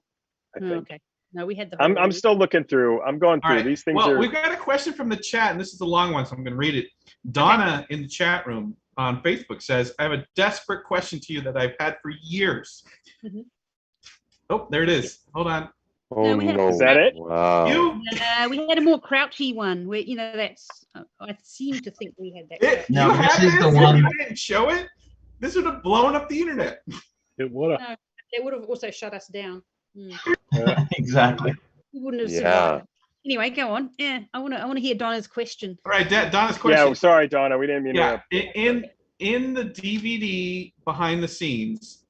I think. Okay. No, we had the. I'm whole- still looking through. I'm going All through right. these things. Well, are we've got a question from the chat, and this is a long one, so I'm going to read it. Donna in the chat room on Facebook says, "I have a desperate question to you that I've had for years." Mhm. Oh, there it is. Hold on. Oh No, we have- no! Is that it? Wow. You, we had a more crouchy one where that's. I seem to think we had that. No, you this had is this the and one- you didn't show it. This would have blown up the internet. it would have. They would have also shut us down. Exactly. We wouldn't have Yeah. survived. Anyway, go on. Yeah, I want to hear Donna's question. All right, Donna's question. Yeah. Sorry, Donna. We didn't mean to. Yeah, interrupt. in the DVD behind the scenes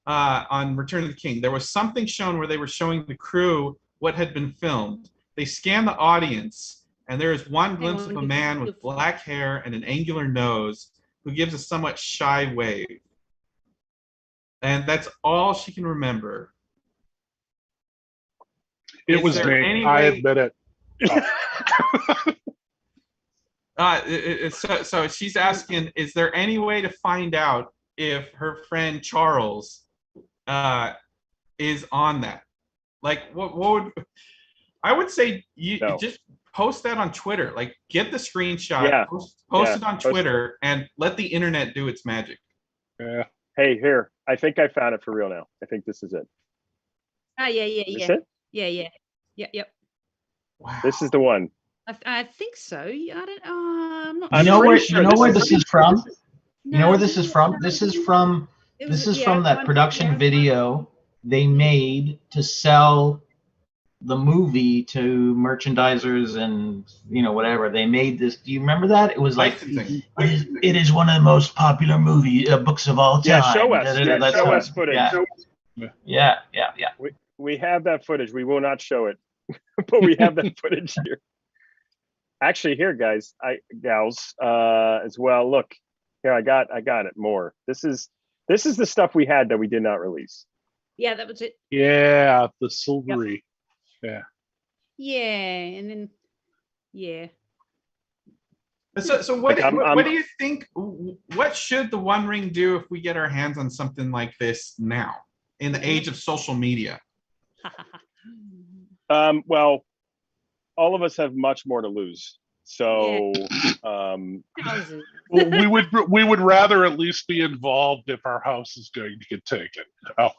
on Return of the King, there was something shown where they were showing the crew what had been filmed. They scanned the audience, and there is one glimpse of a man with black hair and an angular nose who gives a somewhat shy wave. And that's all she can remember. It Is was there me. any I way- admit it. So she's asking, is there any way to find out if her friend Charles is on that? Like, what would I would say? You No. just post that on Twitter. Like, get the screenshot, Yeah. post Yeah, it on post it. Twitter, and let the internet do its magic. Yeah. Hey, here. I think I found it for real now. I think this is it. Ah, yeah, Is this yeah. it? Yep. Wow. This is the one. I think so. I don't. I'm not. I'm You know pretty where sure you know where this this is from? You know where No, this is from? This is from it was- this is yeah, from that one- production yeah. video they made to sell the movie to merchandisers and whatever. They made this. Do you remember that? It was like Licensing. it is one of the most popular books of all time. Yeah, show us. Da-da-da, that's Show how- us footage. Yeah. We have that footage. We will not show it, but we have that footage here. Actually, here, guys, gals, as well. Look, here, I got it more. This is the stuff we had that we did not release. Yeah, that was it. Yeah, the silvery. Yeah, and then yeah. So what, Like, what do you think? What should the One Ring do if we get our hands on something like this now, in the age of social media? Well, all of us have much more to lose. So, Houses. Well, we would rather at least be involved if our house is going to get taken. Oh.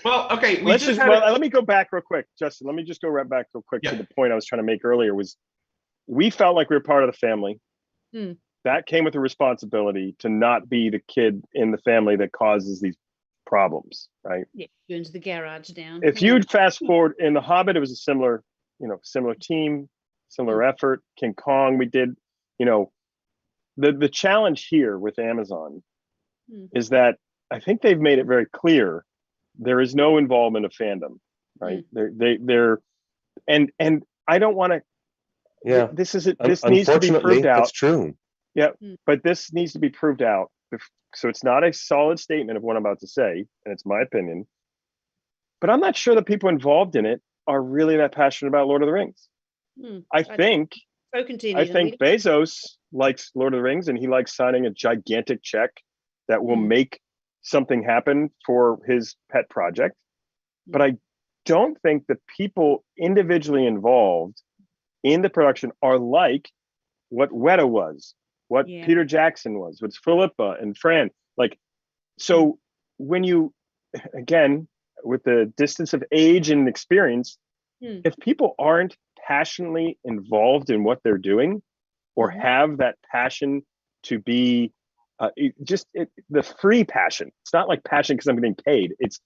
Well, okay. let me go back real quick, Justin. Let me just go right back real quick Yeah. to the point I was trying to make earlier. Was we felt like we were part of the family. Hmm. That came with a responsibility to not be the kid in the family that causes these problems, right? Yeah, burns the garage down. If yeah. you'd fast forward in The Hobbit, it was a similar team, similar effort. King Kong, we did, the challenge here with Amazon is that I think they've made it very clear there is no involvement of fandom, right? They're and I don't want to. Yeah. This needs to be proved out. That's true. Yeah, but this needs to be proved out. So it's not a solid statement of what I'm about to say, and it's my opinion. But I'm not sure the people involved in it are really that passionate about Lord of the Rings. I think Bezos likes Lord of the Rings, and he likes signing a gigantic check that will make something happen for his pet project. But I don't think the people individually involved in the production are like what Weta was, what Peter Jackson was, what's Philippa and Fran. Like, so when you, again, with the distance of age and experience, if people aren't passionately involved in what they're doing or have that passion to be the free passion, it's not like passion because I'm getting paid, it's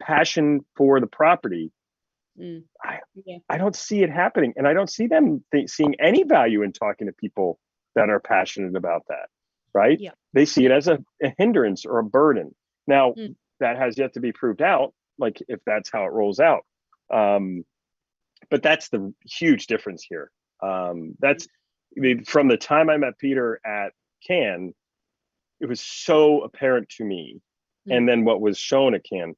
passion for the property. I don't see it happening, and I don't see them seeing any value in talking to people that are passionate about that, right? They see it as a hindrance or a burden. Now, that has yet to be proved out, like if that's how it rolls out. But that's the huge difference here. That's from the time I met Peter at Cannes, it was so apparent to me, and then what was shown at Cannes,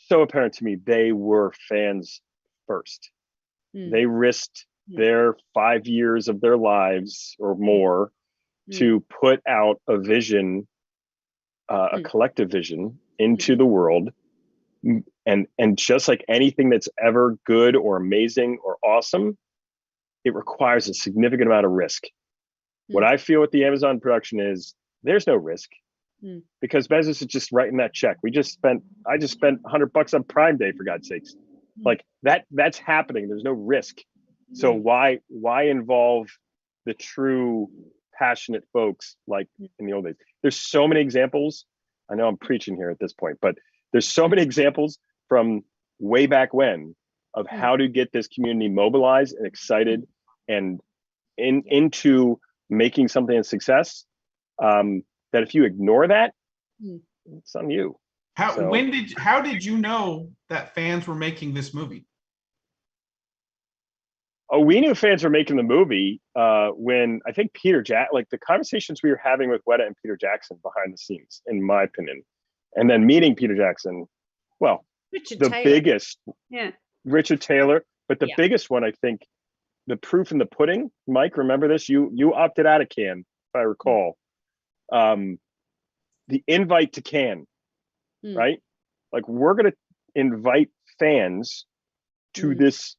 so apparent to me, they were fans first. They risked their 5 years of their lives or more to put out a vision, a collective vision into the world. And just like anything that's ever good or amazing or awesome, it requires a significant amount of risk. What I feel with the Amazon production is there's no risk. Because Bezos is just writing that check. I just spent $100 on Prime Day, for God's sakes. Like that's happening. There's no risk. So why involve the true passionate folks like in the old days? There's so many examples. I know I'm preaching here at this point, but there's so many examples from way back when of how to get this community mobilized and excited and into making something a success. That if you ignore that, it's on you. How did you know that fans were making this movie? Oh, we knew fans were making the movie when I think like the conversations we were having with Weta and Peter Jackson behind the scenes, in my opinion, and then meeting Peter Jackson. Well, Richard the Taylor. biggest, Richard Taylor, but the biggest one, I think, the proof in the pudding. Mike, remember this? You opted out of Cannes, if I recall. The invite to Cannes, right? Like, we're going to invite fans to this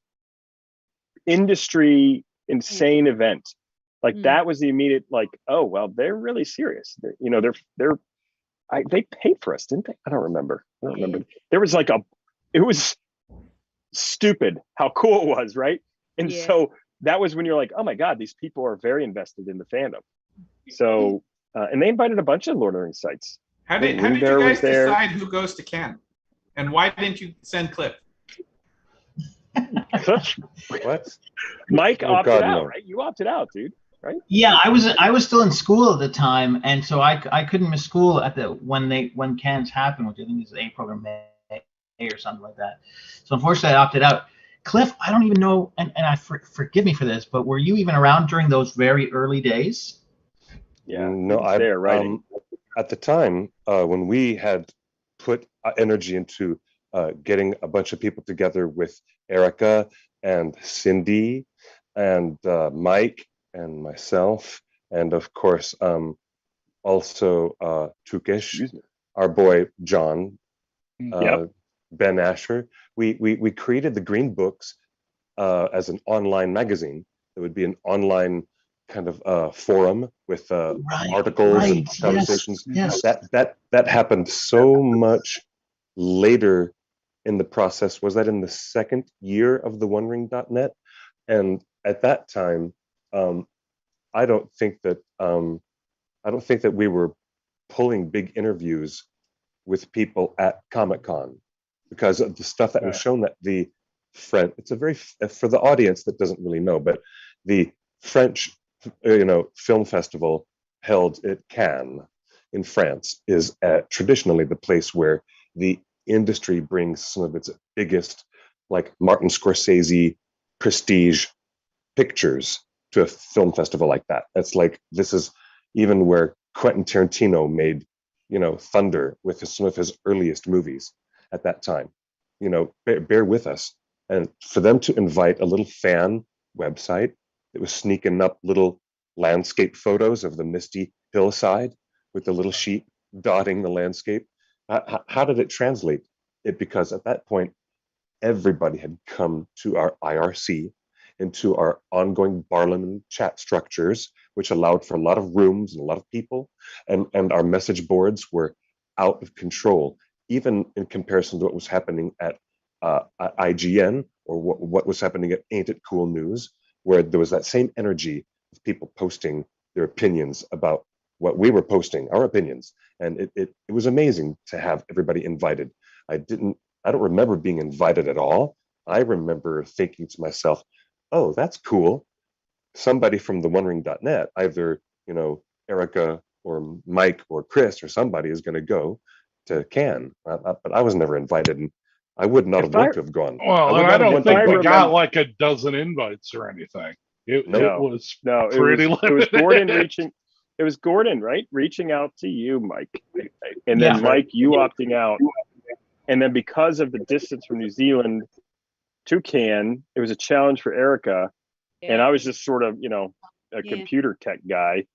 industry insane event. Like that was the immediate, like, oh, well, they're really serious. They paid for us, didn't they? I don't remember. There was like it was stupid how cool it was, right? And so that was when you're like, oh my God, these people are very invested in the fandom. So, and they invited a bunch of Lord of the Rings sites. How did you guys decide who goes to Cannes? And why didn't you send Cliff? What? Mike opted out, no. right? You opted out, dude, right? Yeah, I was still in school at the time, and so I couldn't miss school at when Cannes happened, which I think is April or May or something like that. So unfortunately, I opted out. Cliff, I don't even know, and forgive me for this, but were you even around during those very early days? Yeah, no, I there, right? At the time when we had put energy into getting a bunch of people together with Erica and Cindy and Mike and myself, and of course also Tukesh, our boy John, Ben Asher. We created the Green Books as an online magazine. It would be an online kind of forum with articles and conversations. Yes. That happened so much later in the process. Was that in the second year of the OneRing.net? And at that time, I don't think that we were pulling big interviews with people at Comic-Con because of the stuff that was shown. That it's a very, for the audience that doesn't really know, but the French film festival held at Cannes in France is traditionally the place where the industry brings some of its biggest, like Martin Scorsese prestige pictures to a film festival like that. It's like, this is even where Quentin Tarantino made Thunder with some of his earliest movies at that time. Bear with us. And for them to invite a little fan website that was sneaking up little landscape photos of the misty hillside with the little sheep dotting the landscape. How did it translate? Because at that point, everybody had come to our IRC, into our ongoing Barlaman chat structures, which allowed for a lot of rooms and a lot of people. And our message boards were out of control, even in comparison to what was happening at IGN, or what was happening at Ain't It Cool News, where there was that same energy of people posting their opinions about what we were posting, our opinions. And it was amazing to have everybody invited. I don't remember being invited at all. I remember thinking to myself, oh, that's cool. Somebody from the OneRing.net, either, Erica or Mike or Chris or somebody is going to go to Cannes. But I was never invited, and I would not have wanted to have gone. Well, would and not I have don't wanted think to we go. got like a dozen invites or anything. It No. was No, pretty it was limited. Gordon reaching. It was Gordon, right? Reaching out to you, Mike, and then Yeah. Mike, you opting out, and then because of the distance from New Zealand to Cannes, it was a challenge for Erica, and I was just sort of, a computer tech guy,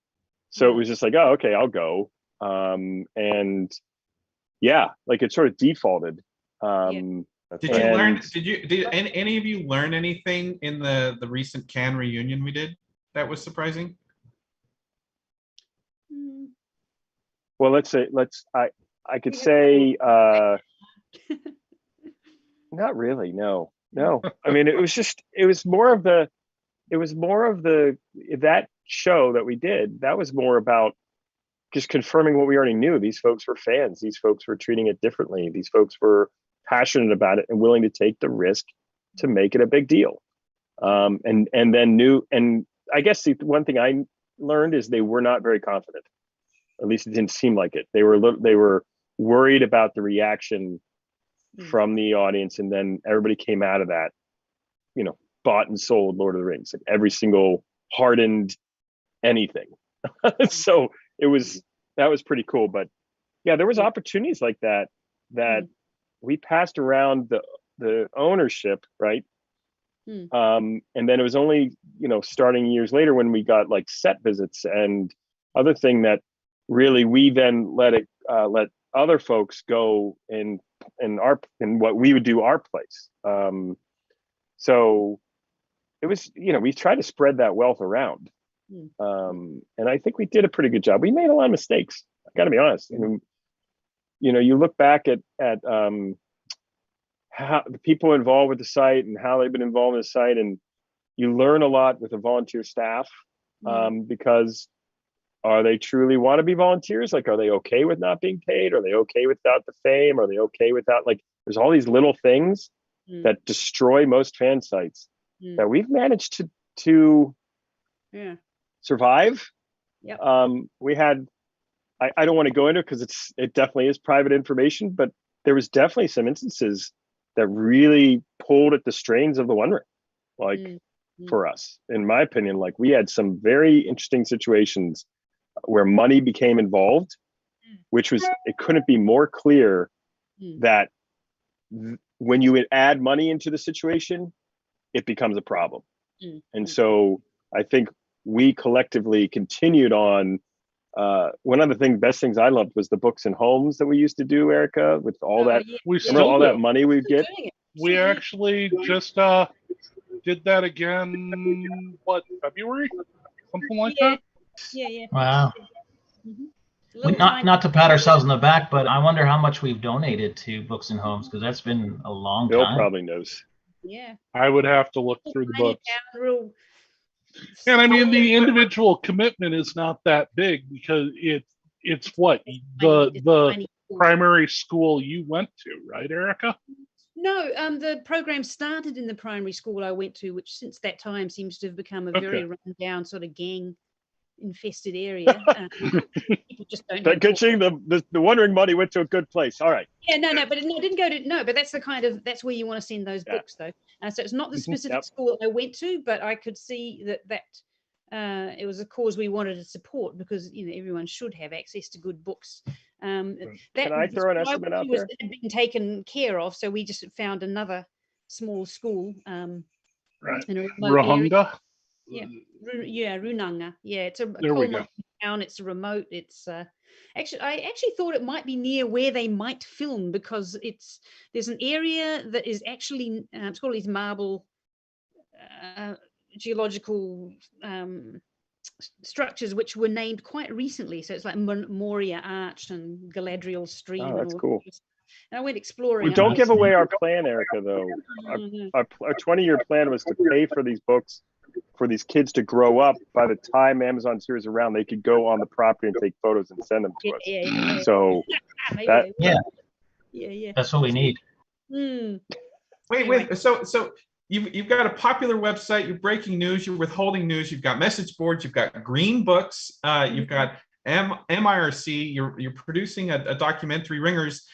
so it was just like, oh, okay, I'll go, and yeah, like it sort of defaulted. Did you learn? Did any of you learn anything in the recent Cannes reunion we did that was surprising? Well, I could say not really. No. I mean, it was more of the that show that we did. That was more about just confirming what we already knew. These folks were fans. These folks were treating it differently. These folks were passionate about it and willing to take the risk to make it a big deal. And then and I guess the one thing I learned is they were not very confident. At least it didn't seem like it. They were worried about the reaction from the audience, and then everybody came out of that, bought and sold Lord of the Rings, like every single hardened anything. So that was pretty cool. But yeah, there was opportunities like that we passed around the ownership, right? And then it was only, starting years later when we got like set visits and other thing that really we then let other folks go in what we would do our place. So it was, we tried to spread that wealth around. And I think we did a pretty good job. We made a lot of mistakes. I got to be honest. I mean, you look back at how the people involved with the site and how they've been involved in the site, and you learn a lot with the volunteer staff, because are they truly want to be volunteers? Like, are they okay with not being paid? Are they okay without the fame? Are they okay without, like, there's all these little things that destroy most fan sites that we've managed to survive. Yep. We had, I don't want to go into it because it definitely is private information, but there was definitely some instances that really pulled at the strains of the One Ring, like for us, in my opinion. Like, we had some very interesting situations where money became involved, which was, it couldn't be more clear that when you add money into the situation, it becomes a problem. And so I think we collectively continued on. One of the best things I loved was the books and homes that we used to do, Erica, with all that. We Remember all that money we'd get? We actually just did that again, February? Something like that? Yeah. Wow. Not to pat ourselves on the back, but I wonder how much we've donated to Books and Homes, because that's been a long Bill time. probably knows. Yeah. I would have to look through the books. And I mean, the individual commitment is not that big, because it's what the primary school you went to, right, Erica? No, the program started in the primary school I went to, which since that time seems to have become a very run down sort of gang infested area. People just don't. That good thing, the One Ring money went to a good place. All right. Yeah, but it didn't go to but that's that's where you want to send those books though. So it's not the specific school I went to, but I could see that it was a cause we wanted to support, because everyone should have access to good books. Can I throw an estimate out there? It had been taken care of, so we just found another small school. Right. In a remote area. Ruhunga? Yeah, Runanga. Yeah, it's a there we go. town, it's remote. It's actually, I actually thought it might be near where they might film, because there's an area that is actually it's called these marble geological structures which were named quite recently. So it's like Moria Arch and Galadriel Stream. Oh, that's and all cool. And I went exploring. Well, don't give away our plan, Erica, though. Our 20-year plan was to pay for these books for these kids to grow up. By the time Amazon series around, they could go on the property and take photos and send them to us. Yeah. So Maybe that, they will. Yeah. Yeah. That's what we need. Hmm. Wait. So you've got a popular website. You're breaking news. You're withholding news. You've got message boards. You've got green books. You've got MIRC. You're producing a documentary, Ringers.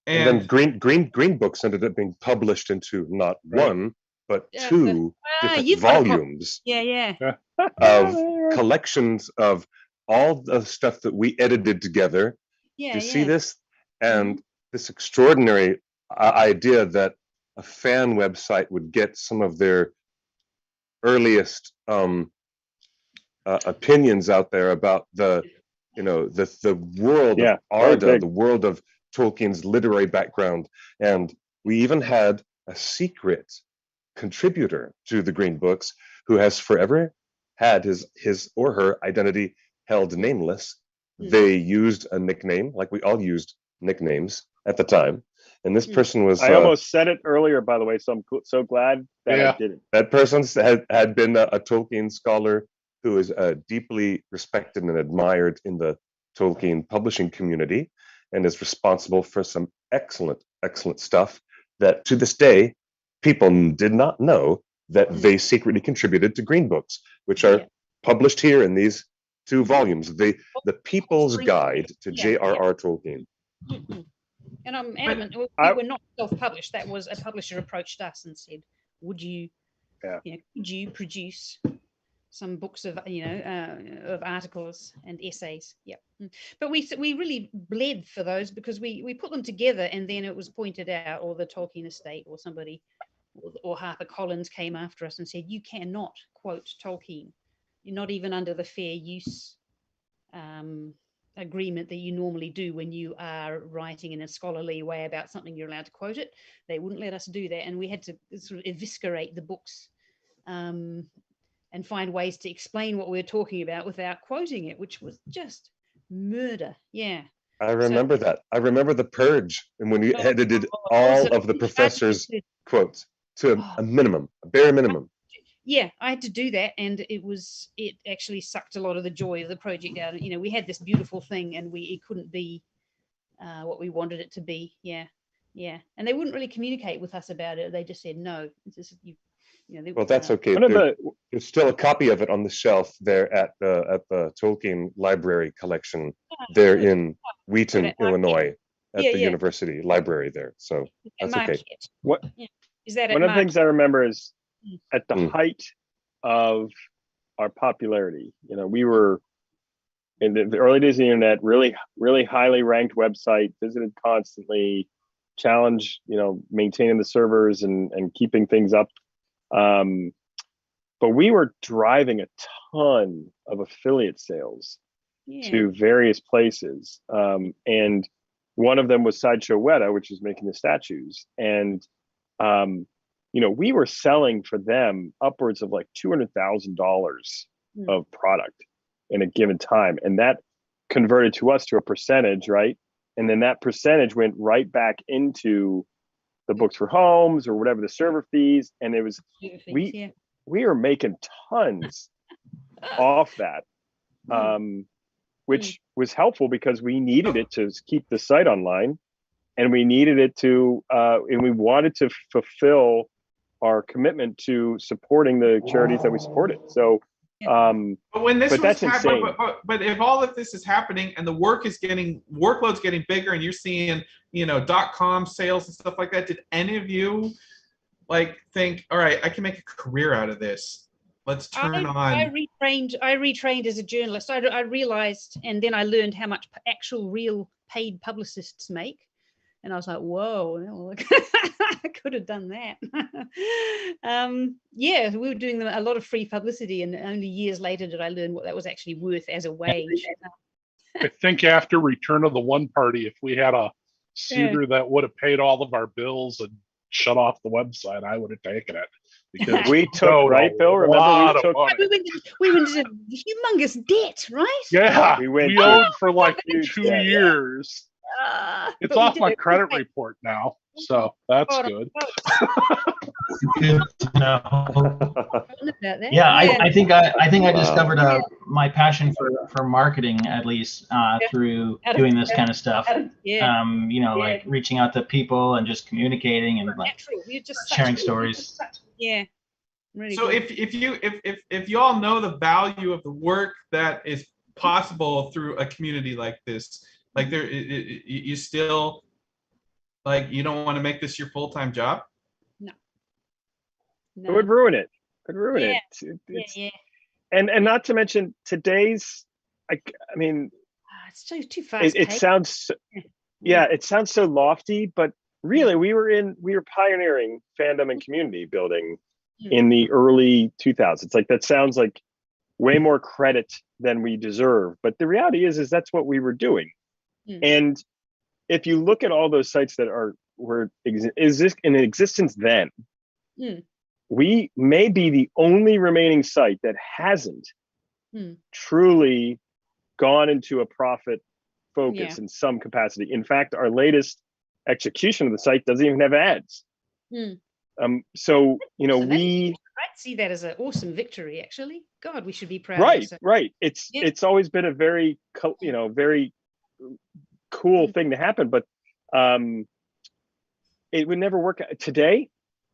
And then green books ended up being published into not one but two different volumes Yeah. of collections of all the stuff that we edited together. Yeah. You see this, and this extraordinary idea that a fan website would get some of their earliest opinions out there about the world of Arda, the world of Tolkien's literary background. And we even had a secret contributor to the Green Books who has forever had his or her identity held nameless. They used a nickname, like we all used nicknames at the time. And this person was... I almost said it earlier, by the way, so I'm so glad that I didn't. That person had been a Tolkien scholar who is deeply respected and admired in the Tolkien publishing community, and is responsible for some excellent stuff that to this day people did not know that they secretly contributed to Green Books, which are published here in these two volumes, the People's Guide to J.R.R. Tolkien. And I'm adamant we were not self-published. That was a publisher approached us and said, would you could you produce some books of of articles and essays? But we really bled for those, because we put them together, and then it was pointed out, or the Tolkien estate or somebody or HarperCollins came after us and said, you cannot quote Tolkien. You're not even under the fair use agreement that you normally do when you are writing in a scholarly way about something. You're allowed to quote it. They wouldn't let us do that, and we had to sort of eviscerate the books and find ways to explain what we were talking about without quoting it, which was just murder. I remember that. I remember the Purge, and when you edited all of the professor's quotes to a minimum, a bare minimum. I had to do that, and it actually sucked a lot of the joy of the project out. We had this beautiful thing, and it couldn't be what we wanted it to be. And they wouldn't really communicate with us about it. They just said no. Well, that's okay. There's still a copy of it on the shelf there at the Tolkien Library collection there in Wheaton, Illinois, at the university library there. So that's okay. Is that one of the things I remember is at the height of our popularity, we were in the early days of the internet, really, really highly ranked website, visited constantly, challenge, maintaining the servers and keeping things up. But we were driving a ton of affiliate sales to various places. And one of them was Sideshow Weta, which is making the statues. And, we were selling for them upwards of like $200,000 of product in a given time. And that converted to us to a percentage, right? And then that percentage went right back into the books for homes or whatever the server fees. And it was, we were making tons off that, which was helpful because we needed it to keep the site online, and we needed it to, and we wanted to fulfill our commitment to supporting the charities that we supported. So, but when this that's insane. But if all of this is happening and the workload's getting bigger, and you're seeing, .com sales and stuff like that, did any of you think, all right, I can make a career out of this? Let's turn on. I retrained as a journalist. I realized, and then I learned how much actual real paid publicists make. And I was like, whoa, I could have done that. Yeah, we were doing a lot of free publicity, and only years later did I learn what that was actually worth as a wage. I think after Return of the One Party, if we had a suitor that would have paid all of our bills and shut off the website, I would have taken it. Because We took, right, Bill? Remember, we took. We went into humongous debt, right? Yeah, We went we to owed for like huge 2 debt. years. It's But we off did my it. credit report now, so that's Oh, good. Good to know. about that. Yeah, I think I Wow. discovered my passion for marketing, at least through doing this kind of stuff. Yeah. Like reaching out to people and just communicating and like Natural. You're just sharing stories. Yeah. Really So good. if you all know the value of the work that is possible through a community like this, like you still, like, you don't want to make this your full-time job? No. It would ruin it. Could ruin Yeah. it. Yeah. And not to mention today's. I mean, It's too fast. it sounds. Yeah, it sounds so lofty, but really, we were pioneering fandom and community building in the early 2000s. Like, that sounds like way more credit than we deserve, but the reality is that's what we were doing. And if you look at all those sites that were in existence then, we may be the only remaining site that hasn't truly gone into a profit focus in some capacity. In fact, our latest execution of the site doesn't even have ads. So, I'd see that as an awesome victory, actually. God, we should be proud of ourselves. Right. It's always been a very, very cool thing to happen, but it would never work out. Today,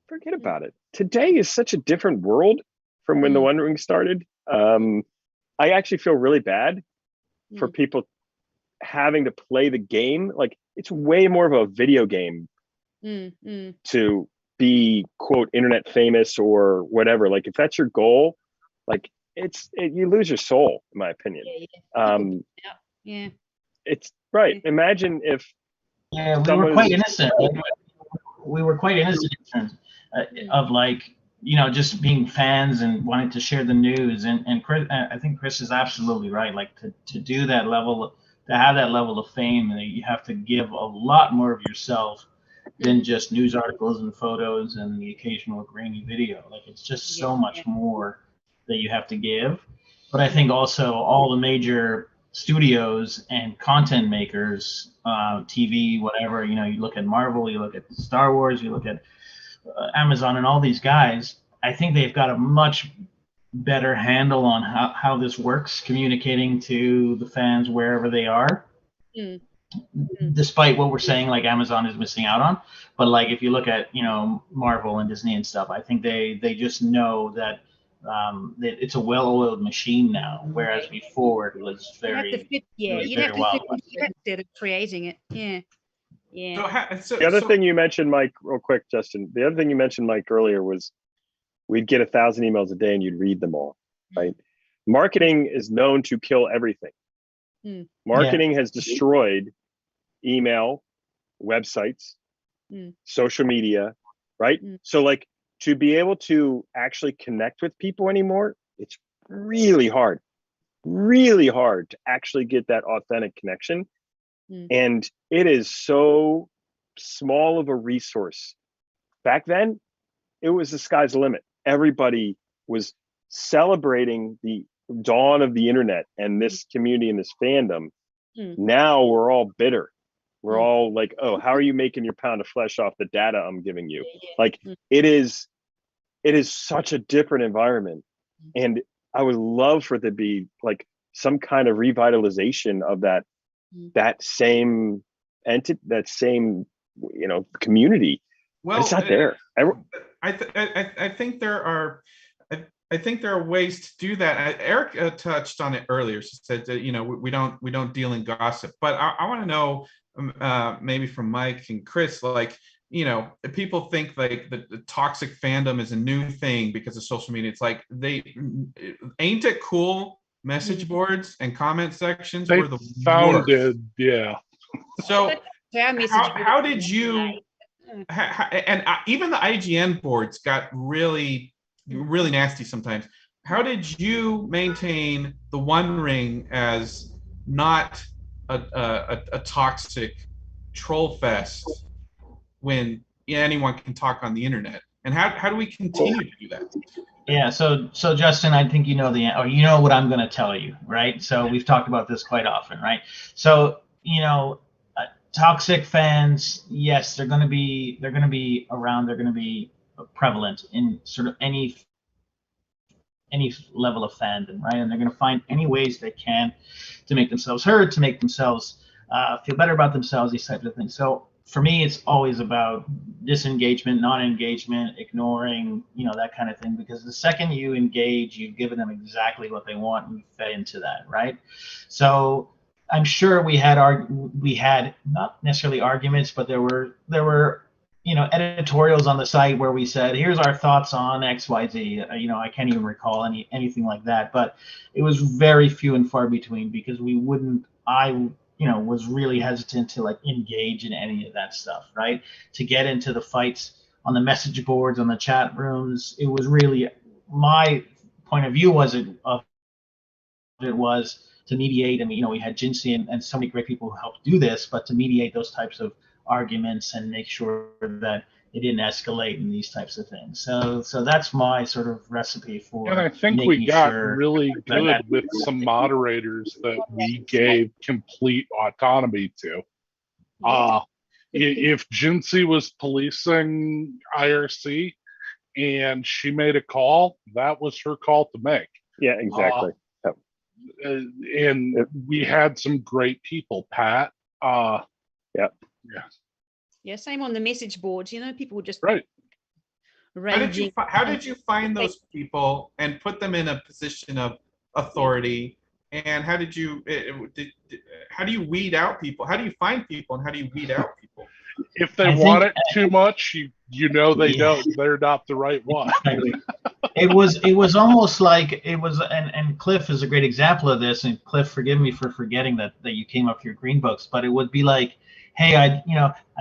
forget about it. Today is such a different world from when the One Ring started. I actually feel really bad for people having to play the game. Like, it's way more of a video game to be, quote, internet famous or whatever. Like, if that's your goal, like, you lose your soul, in my opinion. It's right. Imagine if we were quite innocent. We were quite innocent in terms of, like, just being fans and wanting to share the news. And Chris, I think Chris is absolutely right. Like, to do that level, to have that level of fame, you have to give a lot more of yourself than just news articles and photos and the occasional grainy video. Like, it's just so much more that you have to give. But I think also all the major studios and content makers, TV, whatever, you look at Marvel, you look at Star Wars, you look at Amazon and all these guys, I think they've got a much better handle on how this works, communicating to the fans wherever they are. Despite what we're saying, like, Amazon is missing out on. But, like, if you look at, Marvel and Disney and stuff, I think they just know that it's a well-oiled machine now, whereas before it was very you'd have to fit instead of creating it. The other thing you mentioned, Mike, real quick, Justin, the other thing you mentioned, Mike, earlier was we'd get 1,000 emails a day and you'd read them all, right? Marketing is known to kill everything. Marketing has destroyed email, websites, social media, right? So, like, to be able to actually connect with people anymore, it's really hard to actually get that authentic connection. And it is so small of a resource. Back then, it was the sky's the limit. Everybody was celebrating the dawn of the internet and this community and this fandom. Now we're all bitter. We're all like, oh, how are you making your pound of flesh off the data I'm giving you? Like, it is such a different environment. And I would love for there to be, like, some kind of revitalization of that same entity, that same, community. Well, it's not there. I think there are. I think there are ways to do that. Eric touched on it earlier. She said that, we don't deal in gossip. But I want to know, maybe from Mike and Chris, like, people think like the toxic fandom is a new thing because of social media. It's like, ain't it cool? Message boards and comment sections were the founded, worst. So Our message how board- did you and even the IGN boards got really nasty sometimes. How did you maintain the One Ring as not a toxic troll fest when anyone can talk on the internet? And how do we continue to do that? Yeah, so Justin, I think you know or you know what I'm going to tell you, right? So we've talked about this quite often, right? So toxic fans, yes, they're going to be around. They're going to be prevalent in sort of any level of fandom, right? And they're going to find any ways they can to make themselves heard, to make themselves feel better about themselves, these types of things. So for me, it's always about disengagement, non-engagement, ignoring, that kind of thing. Because the second you engage, you've given them exactly what they want and fed into that, right? So I'm sure we had not necessarily arguments, but there were editorials on the site where we said, here's our thoughts on XYZ. I can't even recall anything like that, but it was very few and far between, because I was really hesitant to engage in any of that stuff, right? To get into the fights on the message boards, on the chat rooms. It was really, my point of view was to mediate. And we had Jinsey and so many great people who helped do this, but to mediate those types of arguments and make sure that it didn't escalate in these types of things. So that's my sort of recipe for. And I think we got really good with some moderators that we gave complete autonomy to. If Jinsey was policing IRC and she made a call, that was her call to make. Yeah, exactly. And we had some great people, Pat. Yeah, same on the message boards. People were just right. How did you find those people and put them in a position of authority? And how do you weed out people? How do you find people, and how do you weed out people? If they want it too much, they don't. They're not the right one. It was almost like it was, and Cliff is a great example of this. And Cliff, forgive me for forgetting that you came up with your green books, but it would be like, hey, I'd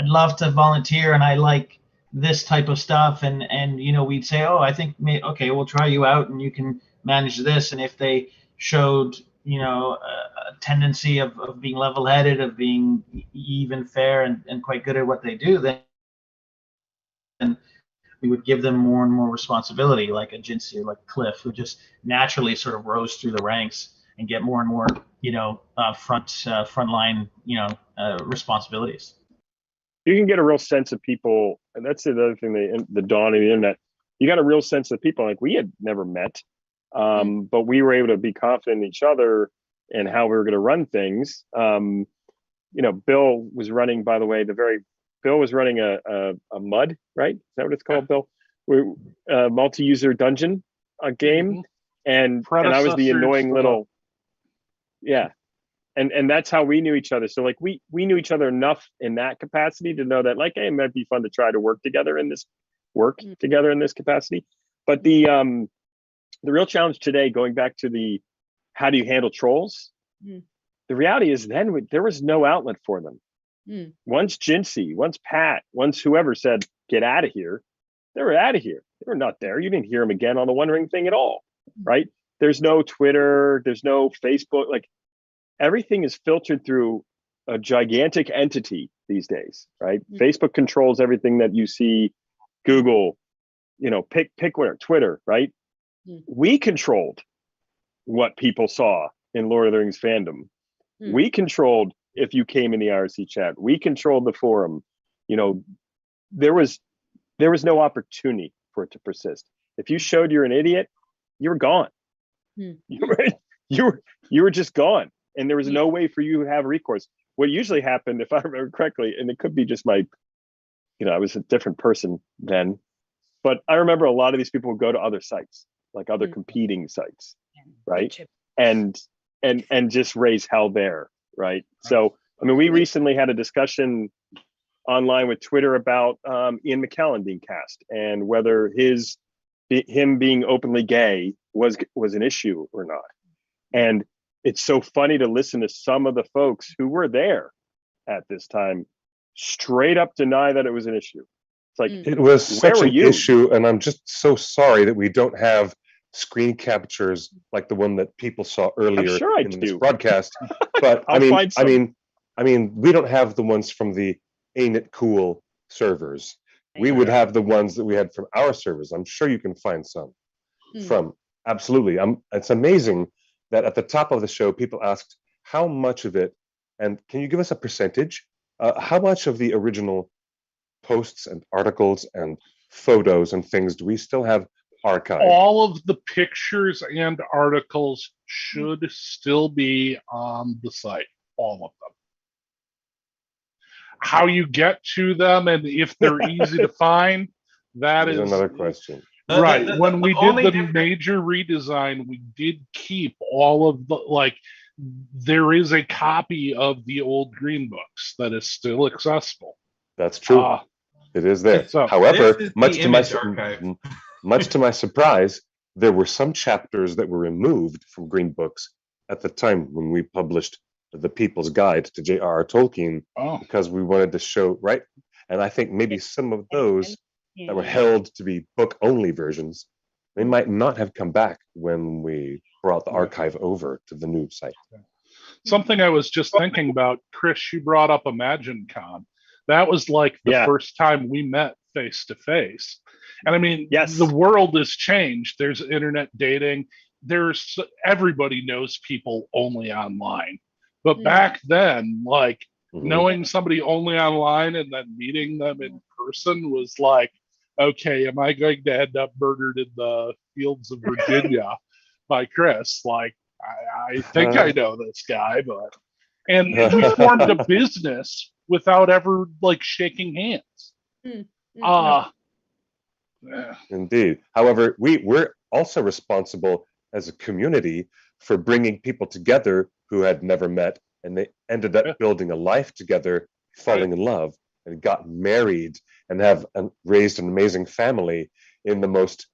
love to volunteer, and I like this type of stuff, and we'd say, oh, I think okay, we'll try you out, and you can manage this. And if they showed a tendency of being level-headed, of being even, fair, and quite good at what they do, then we would give them more and more responsibility, like a Jinsey or like Cliff, who just naturally sort of rose through the ranks and get more and more frontline responsibilities. You can get a real sense of people, and that's the other thing, the dawn of the internet. You got a real sense of people. Like, we had never met, but we were able to be confident in each other and how we were going to run things. Bill was running, by the way, Bill was running a MUD, right? Is that what it's called, Bill? Multi-user dungeon game, and I was the annoying little, and that's how we knew each other. So we knew each other enough in that capacity to know that hey, it might be fun to try to work together in this capacity. But the real challenge today, going back to how do you handle trolls? The reality is then there was no outlet for them. Once Jinsey, once Pat, once whoever said, get out of here, they were out of here. They were not there. You didn't hear them again on the One Ring thing at all, right? There's no Twitter, there's no Facebook. Everything is filtered through a gigantic entity these days, right? Facebook controls everything that you see. Google, pick where, Twitter, right? We controlled what people saw in Lord of the Rings fandom. We controlled if you came in the IRC chat. We controlled the forum. There was no opportunity for it to persist. If you showed you're an idiot, you were gone. You were just gone, and there was no way for you to have recourse. What usually happened, if I remember correctly, and it could be just I was a different person then, but I remember a lot of these people would go to other sites, like other competing sites, right? And just raise hell there, right? So, we recently had a discussion online with Twitter about Ian McKellen being cast and whether him being openly gay was an issue or not. And it's so funny to listen to some of the folks who were there at this time straight up deny that it was an issue. It's like, Mm. It was Where such were an you? issue, and I'm just so sorry that we don't have screen captures like the one that people saw earlier sure I in this do. broadcast. But I'll find some. I mean, we don't have the ones from the Ain't It Cool servers. We would Yeah. have the ones that we had from our servers. I'm sure you can find some Mm. from. Absolutely. It's amazing that at the top of the show, people asked how much of it, and can you give us a percentage? How much of the original posts and articles and photos and things do we still have archived? All of the pictures and articles should still be on the site. All of them. How you get to them and if they're easy to find, that Is is another question. right. When we did only the difference- major redesign, we did keep all of the there is a copy of the old green books that is still accessible. That's true. Uh, It is there. so- However, This is much the to my image archive. much to my surprise, there were some chapters that were removed from green books at the time when we published the People's Guide to J.R.R. Tolkien oh, because we wanted to show right. And I think maybe some of those that were held to be book only versions, they might not have come back when we brought the Yeah. archive over to the new site. something I was just thinking about, Chris, you brought up ImagineCon. That was like the Yeah. first time we met face to face. And I mean, Yes. the world has changed. There's internet dating. Everybody knows people only online. But Mm. back then, like Mhm. knowing somebody only online and then meeting them in person was like, okay, am I going to end up murdered in the fields of Virginia by Chris? Like, I think I know this guy, but and we formed a business without ever like shaking hands. Mm. Yeah. Indeed. However, we're also responsible as a community for bringing people together who had never met, and they ended up Yeah. building a life together, falling in love, and got married, and have raised an amazing family in the most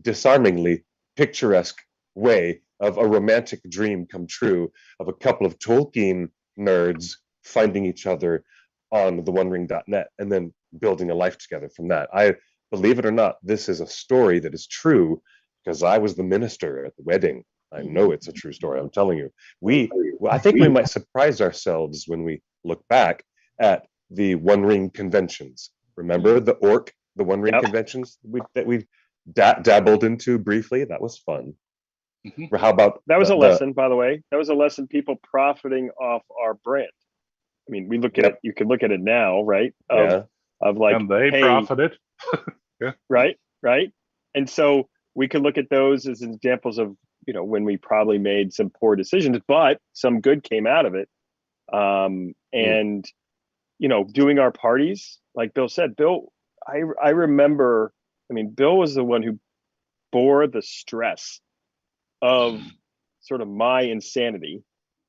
disarmingly picturesque way of a romantic dream come true of a couple of Tolkien nerds finding each other on the OneRing.net and then building a life together from that. Believe it or not, this is a story that is true because I was the minister at the wedding. I know it's a true story. I'm telling you. I think we might surprise ourselves when we look back at the One Ring conventions. Remember the One Ring Yep. conventions that we dabbled into briefly? That was fun. Mhm. Or how about That was a the- lesson, by the way. That was a lesson. People profiting off our brand. I mean, we look at Yep. it. You can look at it now, right? Yeah. Of like, And they hey, profited. right. And so we could look at those as examples of, when we probably made some poor decisions, but some good came out of it. And doing our parties, like Bill said, I remember. I mean, Bill was the one who bore the stress of sort of my insanity,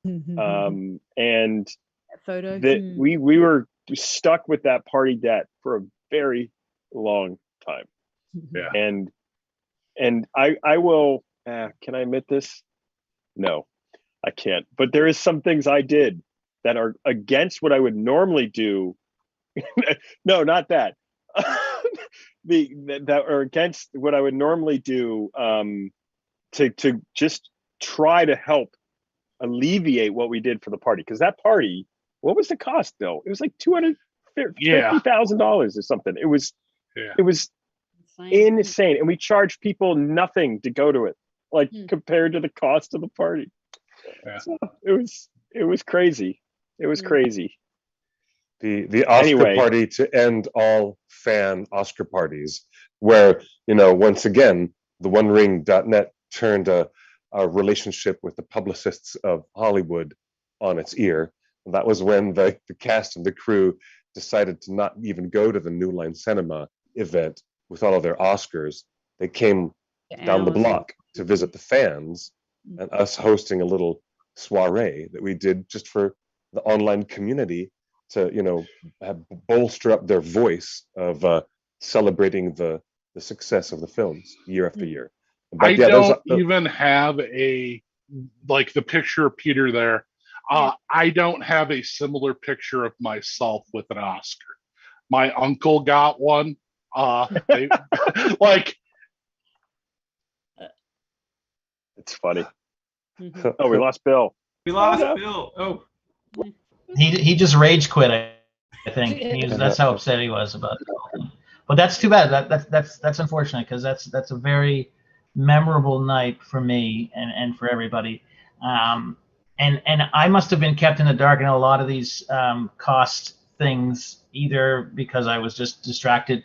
and That photo. that we were stuck with that party debt for a very long time. Yeah. And I will. Can I admit this? No, I can't. But there is some things I did that are against what I would normally do. No, not that. That are against what I would normally do. To just try to help alleviate what we did for the party, because that party, what was the cost, Bill? It was like $250,000 or something. It was insane, and we charged people nothing to go to it, like compared to the cost of the party. Yeah. So it was crazy. It was crazy. The Oscar Anyway. party to end all fan Oscar parties, where once again the OneRing.net turned a relationship with the publicists of Hollywood on its ear. And that was when the cast and the crew decided to not even go to the New Line Cinema event with all of their Oscars. They came down the block to visit the fans, and us hosting a little soiree that we did just for the online community to bolster up their voice of celebrating the success of the films year after year. But I yeah, don't even have the picture of Peter there. I don't have a similar picture of myself with an Oscar. My uncle got one. They, like, It's funny. Mhm. Oh, we lost Bill. We lost no. Bill. Oh, He just rage quit. I think that's how upset he was about it. But that's too bad. That's unfortunate because that's a very memorable night for me and for everybody. And I must have been kept in the dark in a lot of these cost things, either because I was just distracted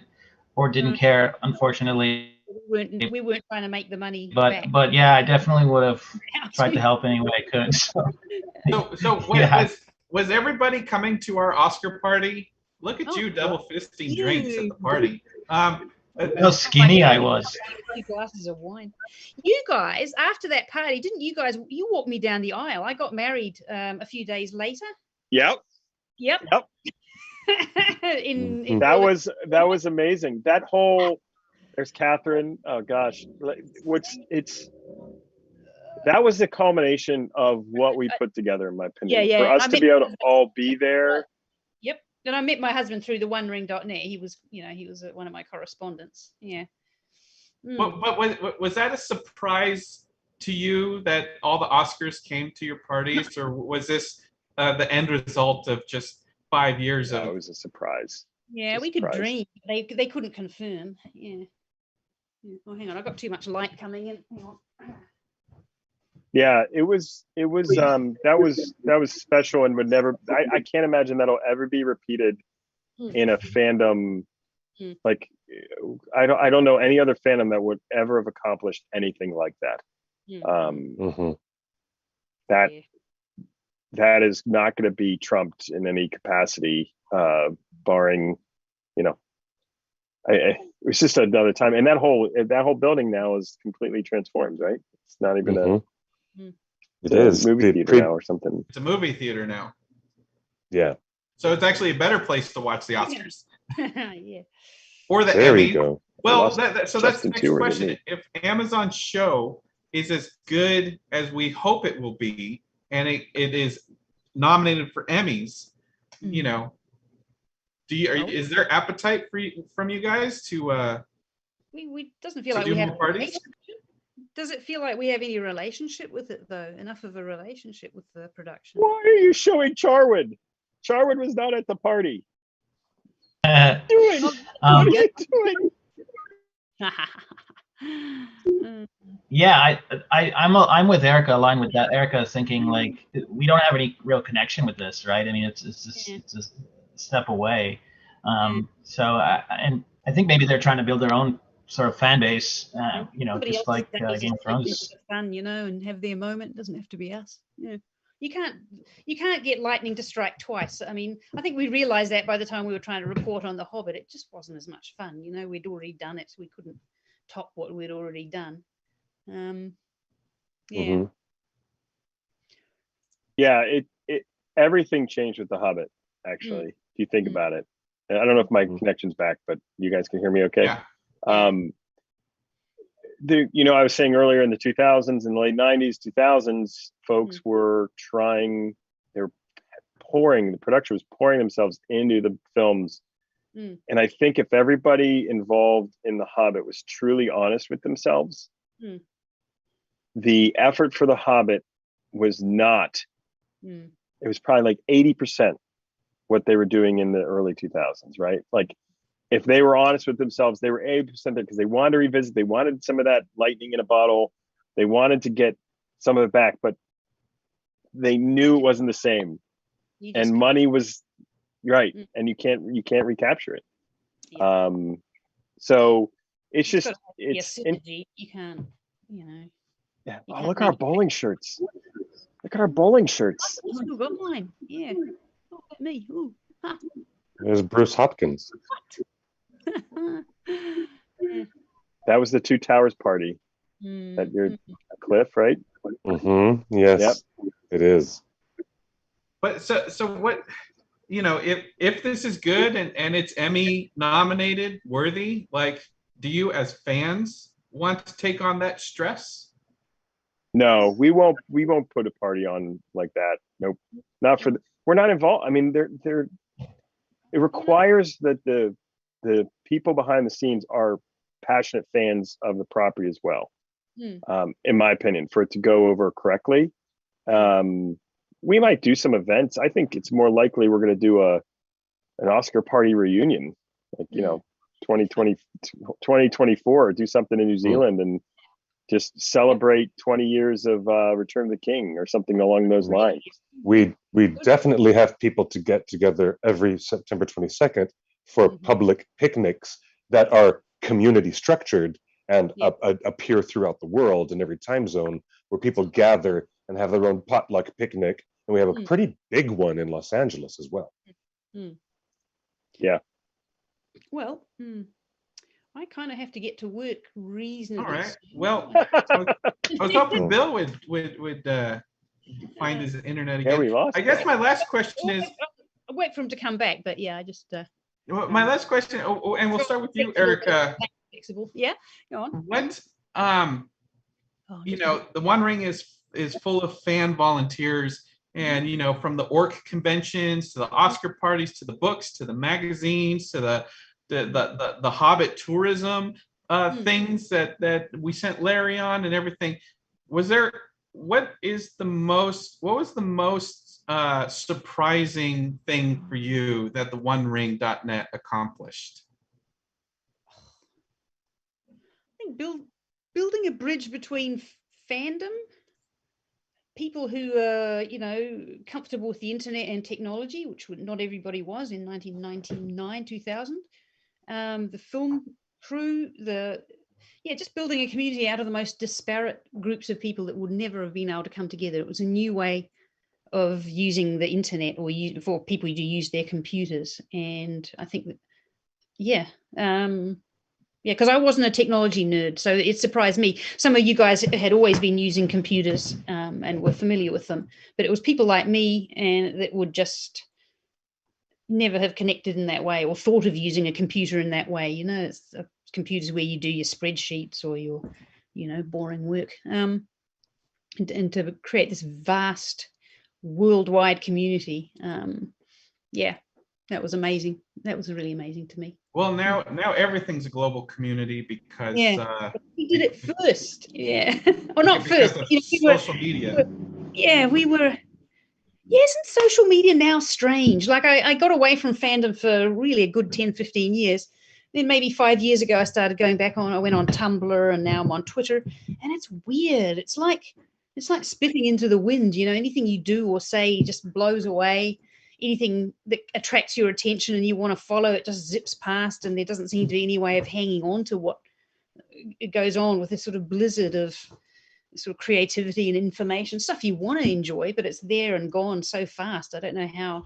or didn't care, unfortunately. We weren't trying to make the money But back. but yeah, I definitely would have tried to help any way I could. so Yeah. was everybody coming to our Oscar party? Look at Oh, you double fisting you. drinks at the party. How skinny I was. 2 glasses of wine. You guys, after that party, didn't you guys? You walked me down the aisle. I got married a few days later. Yep. Yep. Yep. in That was amazing. That whole there's Catherine. Oh gosh, that was the culmination of what we put together, in my opinion. Yeah. For us to be able to all be there. Yep. And I met my husband through the OneRing.net. He was one of my correspondents. Yeah. But was that a surprise to you that all the Oscars came to your parties, or was this the end result of just 5 years No, of? it was a surprise. Yeah, we could dream. They couldn't confirm. Yeah. Oh, hang on, I've got too much light coming in. Hang on. Yeah, it was that was special and would never. I can't imagine that'll ever be repeated in a fandom. Like, I don't know any other fandom that would ever have accomplished anything like that. That is not going to be trumped in any capacity, barring, it was just another time. And that whole building now is completely transformed, right? It's not even It is movie theater now or something. It's a movie theater now. Yeah. So it's actually a better place to watch the Oscars. Yeah. Or the There Emmy. you go. Well, that's the next Stewart, question. If Amazon's show is as good as we hope it will be, and it is nominated for Emmys, is there appetite from you guys to? We doesn't feel to like do we have. more parties? Does it feel like we have any relationship with it though? Enough of a relationship with the production? Why are you showing Charwood? Charwood was not at the party. What are you doing? Yeah, I'm with Erica, aligned with that. Erica is thinking like we don't have any real connection with this, right? I mean, it's just a step away. So and I think maybe they're trying to build their own sort of fan base, just like Game of Thrones. Fun, and have their moment. It doesn't have to be us. Yeah. You can't get lightning to strike twice. I mean, I think we realized that by the time we were trying to report on The Hobbit, it just wasn't as much fun. We'd already done it, so we couldn't top what we'd already done. Yeah. Yeah, it everything changed with The Hobbit, actually. If you think about it. And I don't know if my connection's back, but you guys can hear me okay? Yeah. I was saying earlier in the 2000s, in the late 90s, 2000s, folks were trying, the production was pouring themselves into the films. And I think if everybody involved in The Hobbit was truly honest with themselves, the effort for The Hobbit was not, it was probably like 80% what they were doing in the early 2000s, right? Like, if they were honest with themselves, they were 80% there because they wanted to revisit. They wanted some of that lightning in a bottle. They wanted to get some of it back, but they knew it wasn't the same. And money was right, and you can't recapture it. So it's just synergy. You can't, Yeah. Oh, look at our bowling shirts. Look at our bowling shirts. I still got mine. Yeah. Look at me. Ooh. Ha. There's Bruce Hopkins. That was the Two Towers party at your cliff, right? Yes, Yep. It is. But so what? If this is good and it's Emmy nominated, worthy, like, do you as fans want to take on that stress? No, we won't. We won't put a party on like that. Nope. Not for. We're not involved. I mean, they're. It requires that the people behind the scenes are passionate fans of the property as well. In my opinion, for it to go over correctly. We might do some events. I think it's more likely we're going to do an Oscar party reunion, like 2024, do something in New Zealand and just celebrate 20 years of Return of the King or something along those lines. We definitely have people to get together every September 22nd for public picnics that are community structured and appear throughout the world in every time zone, where people gather and have their own potluck picnic. And we have a pretty big one in Los Angeles as well. Yeah. Well, I kind of have to get to work reasonably. All right. soon. Well, I was hoping Bill would find his internet Yeah, again. we lost. I guess my last question is. I'll wait for him to come back, but yeah, I just. My last question, and we'll start with you, Erica. Flexible. Yeah, go on. What Oh, the One Ring is full of fan volunteers, and from the orc conventions to the Oscar parties to the books to the magazines to the Hobbit tourism things that we sent Larry on and everything. What was the most surprising thing for you that the OneRing.net accomplished? I think building a bridge between fandom, people who are comfortable with the internet and technology, which not everybody was in 1999, 2000. The film crew, just building a community out of the most disparate groups of people that would never have been able to come together. It was a new way of using the internet, or for people to use their computers. And I think that, because I wasn't a technology nerd, so it surprised me. Some of you guys had always been using computers and were familiar with them, but it was people like me and that would just never have connected in that way or thought of using a computer in that way. It's computers where you do your spreadsheets or your, boring work. And to create this vast worldwide community, that was amazing. That was really amazing to me. Well, now everything's a global community because we did it first. Yeah, or not because first. of social media. We were. Yeah, isn't social media now strange? Like I got away from fandom for really a good 10, 15 years. Then maybe 5 years ago, I started going back on. I went on Tumblr and now I'm on Twitter, and it's weird. It's like spitting into the wind. Anything you do or say just blows away. Anything that attracts your attention and you want to follow, it just zips past, and there doesn't seem to be any way of hanging on to what it goes on with this sort of blizzard of sort of creativity and information, stuff you want to enjoy, but it's there and gone so fast. I don't know how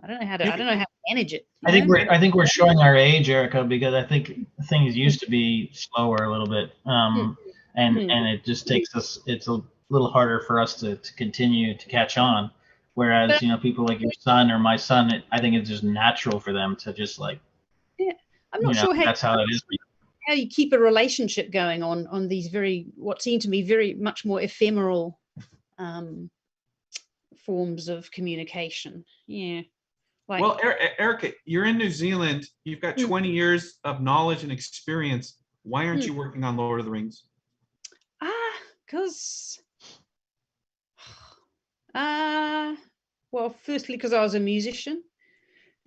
to manage it. I think we're showing our age, Erica, because I think things used to be slower a little bit, and it just takes us. It's a little harder for us to continue to catch on. Whereas people like your son or my son, I think it's just natural for them to just like. Yeah, I'm not sure that's how it is. How you keep a relationship going on these what seem to me very much more ephemeral forms of communication. Yeah. Well, Erica, you're in New Zealand. You've got 20 years of knowledge and experience. Why aren't you working on Lord of the Rings? Because well, firstly, because I was a musician,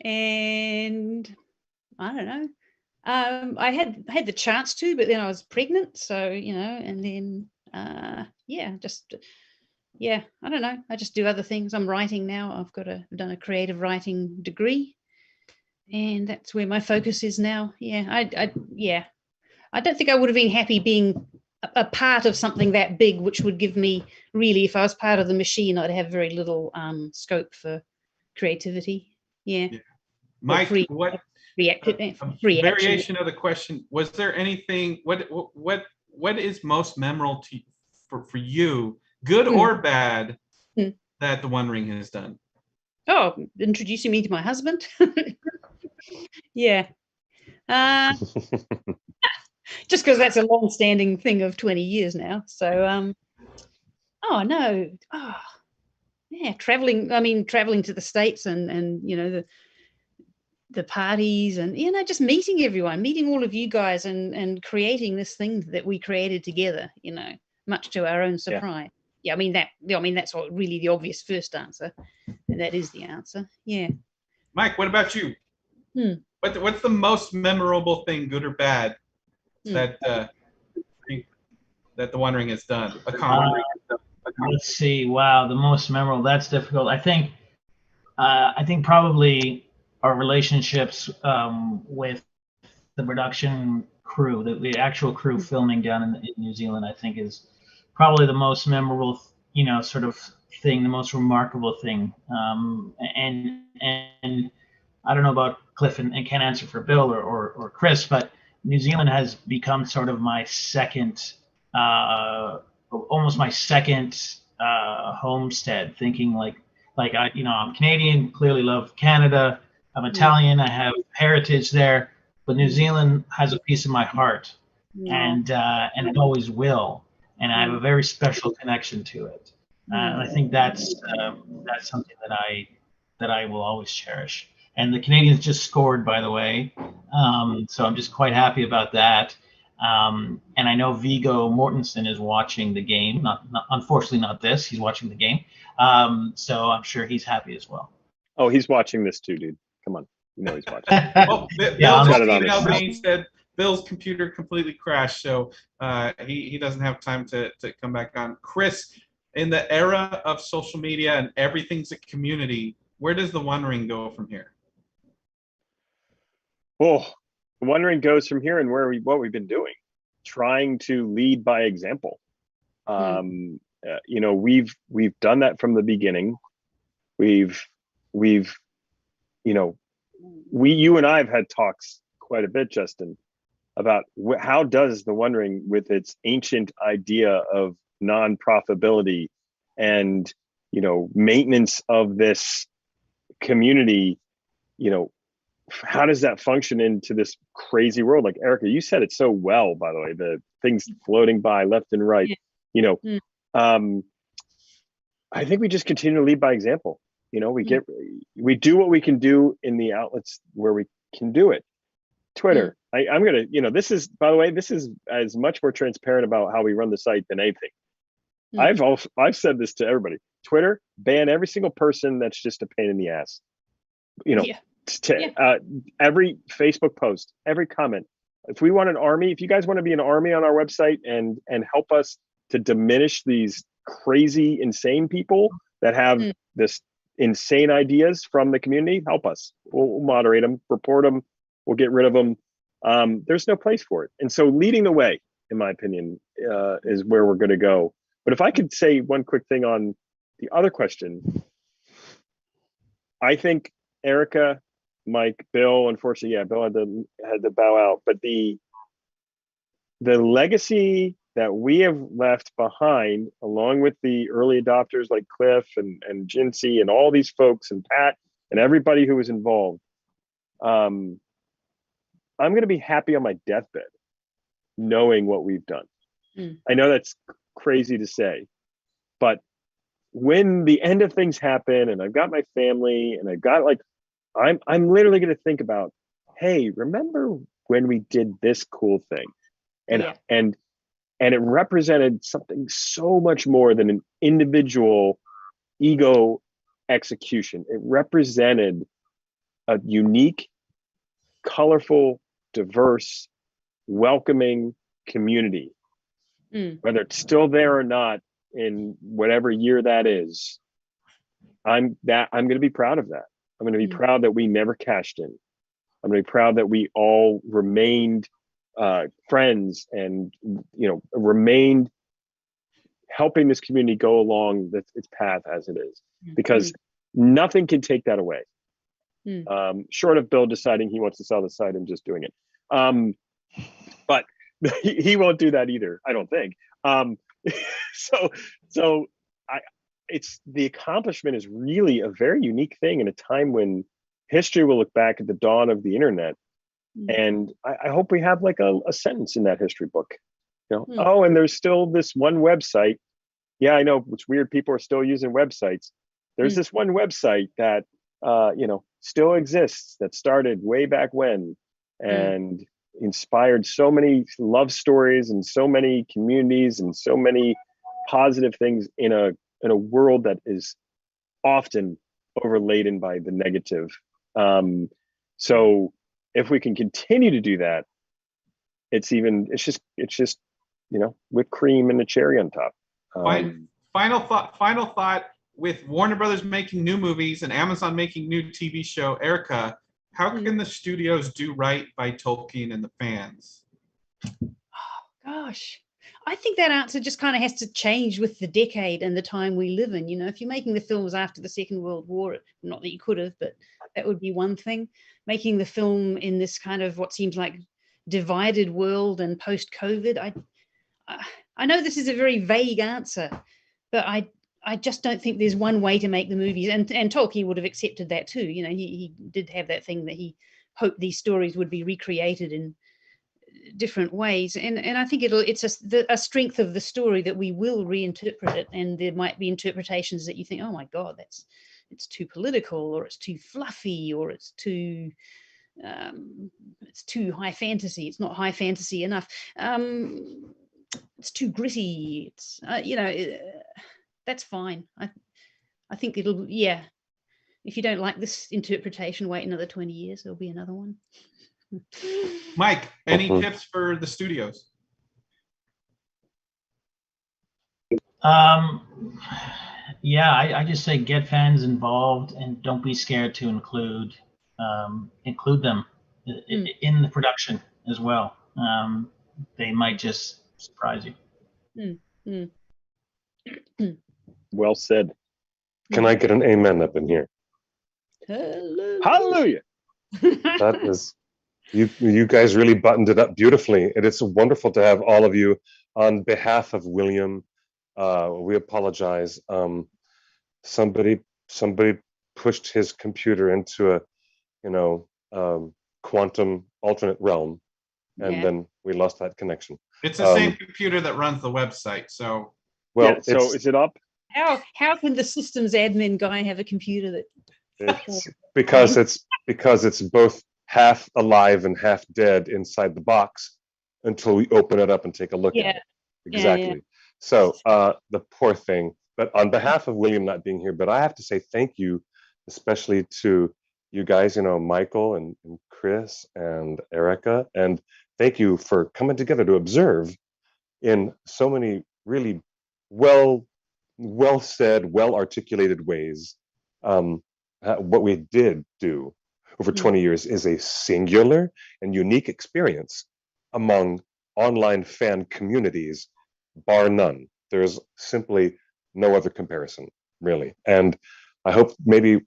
and I don't know. I had the chance to, but then I was pregnant, so and then I don't know. I just do other things. I'm writing now. I've done a creative writing degree, and that's where my focus is now. I don't think I would have been happy being a part of something that big, which would give me really, if I was part of the machine, I'd have very little scope for creativity. Yeah. Mike, what variation of the question? Was there anything? What is most memorable for you, good or bad, that the One Ring has done? Oh, introducing me to my husband. Yeah. just because that's a long-standing thing of 20 years now. So, oh no, oh yeah, traveling. I mean, traveling to the States and the parties and just meeting everyone, meeting all of you guys, and creating this thing that we created together. Much to our own surprise. Yeah, I mean that's what really the obvious first answer, and that is the answer. Yeah. Mike, what about you? What's the most memorable thing, good or bad, that the One Ring has done? Let's see. Wow, the most memorable. That's difficult. I think probably our relationships with the production crew, the actual crew filming down in New Zealand, I think is probably the most memorable, sort of thing, the most remarkable thing. And I don't know about Cliff and can't answer for Bill or Chris, but New Zealand has become sort of my second, almost my second homestead. Thinking like I'm Canadian, clearly love Canada. I'm Italian, I have heritage there, but New Zealand has a piece of my heart, and it always will, and I have a very special connection to it. And I think that's something that I will always cherish. And the Canadians just scored, by the way, so I'm just quite happy about that. And I know Viggo Mortensen is watching the game. Not unfortunately not this. He's watching the game. So I'm sure he's happy as well. Oh, he's watching this too, dude. Come on, he's watching. Well, Bill just emailed me and said Bill's computer completely crashed, so he doesn't have time to come back on. Chris, in the era of social media and everything's a community, where does the One Ring go from here? Well, the One Ring goes from here, and what we've been doing, trying to lead by example. We've done that from the beginning. You and I have had talks quite a bit, Justin, about how does the One Ring, with its ancient idea of non-profitability and maintenance of this community, how does that function into this crazy world? Like Erica, you said it so well, by the way, the things floating by left and right. I think we just continue to lead by example. We do what we can do in the outlets where we can do it. Twitter, I'm gonna, this is, by the way, this is as much more transparent about how we run the site than anything. I've said this to everybody. Twitter, ban every single person that's just a pain in the ass. Every Facebook post, every comment. If we want an army, if you guys want to be an army on our website and help us to diminish these crazy, insane people that have this insane ideas from the community, help us. We'll moderate them, report them, we'll get rid of them. There's no place for it. And so leading the way, in my opinion, is where we're going to go. But if I could say one quick thing on the other question, I think Erica, Mike, Bill, unfortunately, Bill had to bow out, but the legacy that we have left behind, along with the early adopters like Cliff and Jinsey and all these folks and Pat and everybody who was involved, I'm going to be happy on my deathbed knowing what we've done. I know that's crazy to say, but when the end of things happen and I've got my family and I've got I'm literally going to think about, hey, remember when we did this cool thing? And it represented something so much more than an individual ego execution. It represented a unique, colorful, diverse, welcoming community. Whether it's still there or not in whatever year that is, I'm going to be proud of that. I'm going to be proud that we never cashed in. I'm going to be proud that we all remained friends and remained helping this community go along its path as it is, because nothing can take that away, short of Bill deciding he wants to sell the site and just doing it, but he won't do that either, I don't think. So it's the accomplishment is really a very unique thing in a time when history will look back at the dawn of the internet And I hope we have like a sentence in that history book. Mm. Oh, and there's still this one website. Yeah, I know it's weird. People are still using websites. There's this one website that still exists, that started way back when, and inspired so many love stories and so many communities and so many positive things in a world that is often overladen by the negative. So if we can continue to do that, it's just whipped cream and a cherry on top. Final thought. With Warner Brothers making new movies and Amazon making new TV show, Erica, how can the studios do right by Tolkien and the fans? Gosh, I think that answer just kind of has to change with the decade and the time we live in. If you're making the films after the Second World War, not that you could have, but that would be one thing. Making the film in this kind of what seems like divided world and post-COVID, I know this is a very vague answer, but I just don't think there's one way to make the movies. And Tolkien would have accepted that too. He did have that thing that he hoped these stories would be recreated in different ways. And I think it's a strength of the story that we will reinterpret it. And there might be interpretations that you think, oh my God, it's too political, or it's too fluffy, or it's too high fantasy. It's not high fantasy enough. It's too gritty. It's that's fine. I think it'll, if you don't like this interpretation, wait another 20 years, there'll be another one. Mike, any tips for the studios? I just say get fans involved and don't be scared to include them in the production as well. They might just surprise you. Well said. Can I get an amen up in here? Hallelujah. That is, you guys really buttoned it up beautifully. And it's wonderful to have all of you. On behalf of William, we apologize. Somebody pushed his computer into a quantum alternate realm, and then we lost that connection. It's the same computer that runs the website. So so is it up? How can the systems admin guy have a computer that? It's because it's both half alive and half dead inside the box until we open it up and take a look at it. Exactly. Yeah. So the poor thing. But on behalf of William not being here, but I have to say thank you, especially to you guys, Michael and Chris and Erica, and thank you for coming together to observe in so many really well said, well articulated ways. What we did do over 20 years is a singular and unique experience among online fan communities, bar none. There's simply no other comparison, really. And I hope maybe,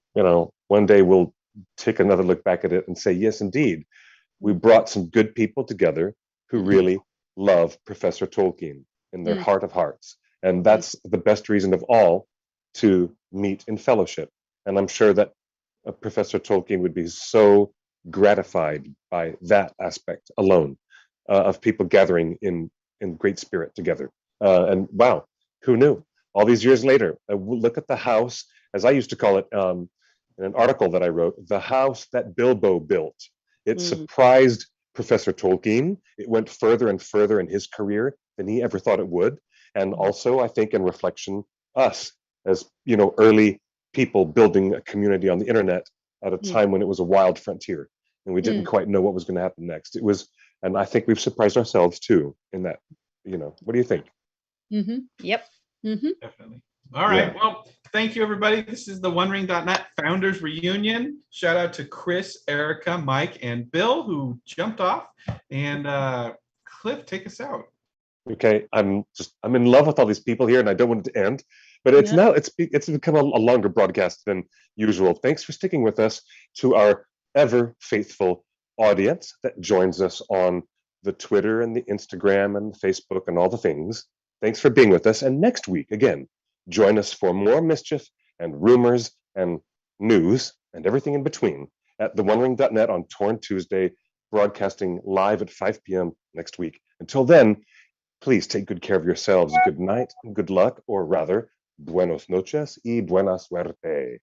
one day we'll take another look back at it and say, yes, indeed, we brought some good people together who really love Professor Tolkien in their heart of hearts. And that's the best reason of all to meet in fellowship. And I'm sure that Professor Tolkien would be so gratified by that aspect alone of people gathering in great spirit together. And wow, who knew? All these years later, look at the house, as I used to call it in an article that I wrote, the house that Bilbo built. It surprised Professor Tolkien. It went further and further in his career than he ever thought it would. And also, I think in reflection, us as, early people building a community on the internet at a time when it was a wild frontier and we didn't quite know what was going to happen next. And I think we've surprised ourselves too in that, what do you think? Yep. Definitely. All right. Yeah. Well, thank you, everybody. This is the OneRing.net Founders Reunion. Shout out to Chris, Erica, Mike, and Bill, who jumped off. And Cliff, take us out. Okay, I'm in love with all these people here, and I don't want it to end. But it's become a longer broadcast than usual. Thanks for sticking with us. To our ever faithful audience that joins us on the Twitter and the Instagram and the Facebook and all the things. Thanks for being with us. And next week, again, join us for more mischief and rumors and news and everything in between at theonering.net on Torn Tuesday, broadcasting live at 5 p.m. next week. Until then, please take good care of yourselves. Good night, good luck, or rather, buenos noches y buena suerte.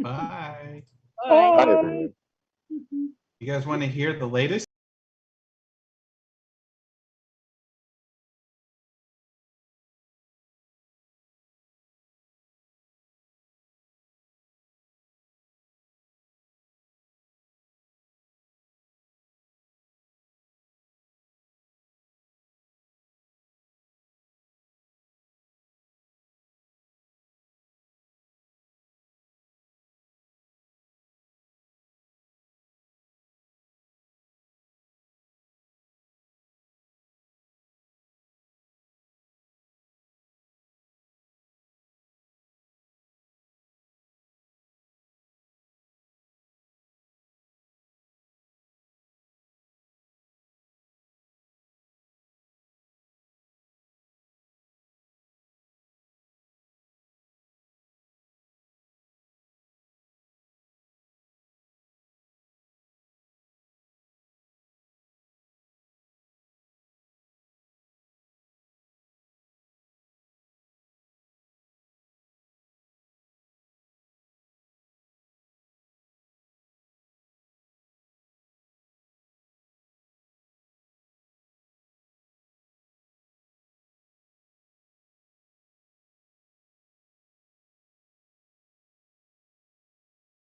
Bye. Bye. Bye, everyone. You guys want to hear the latest?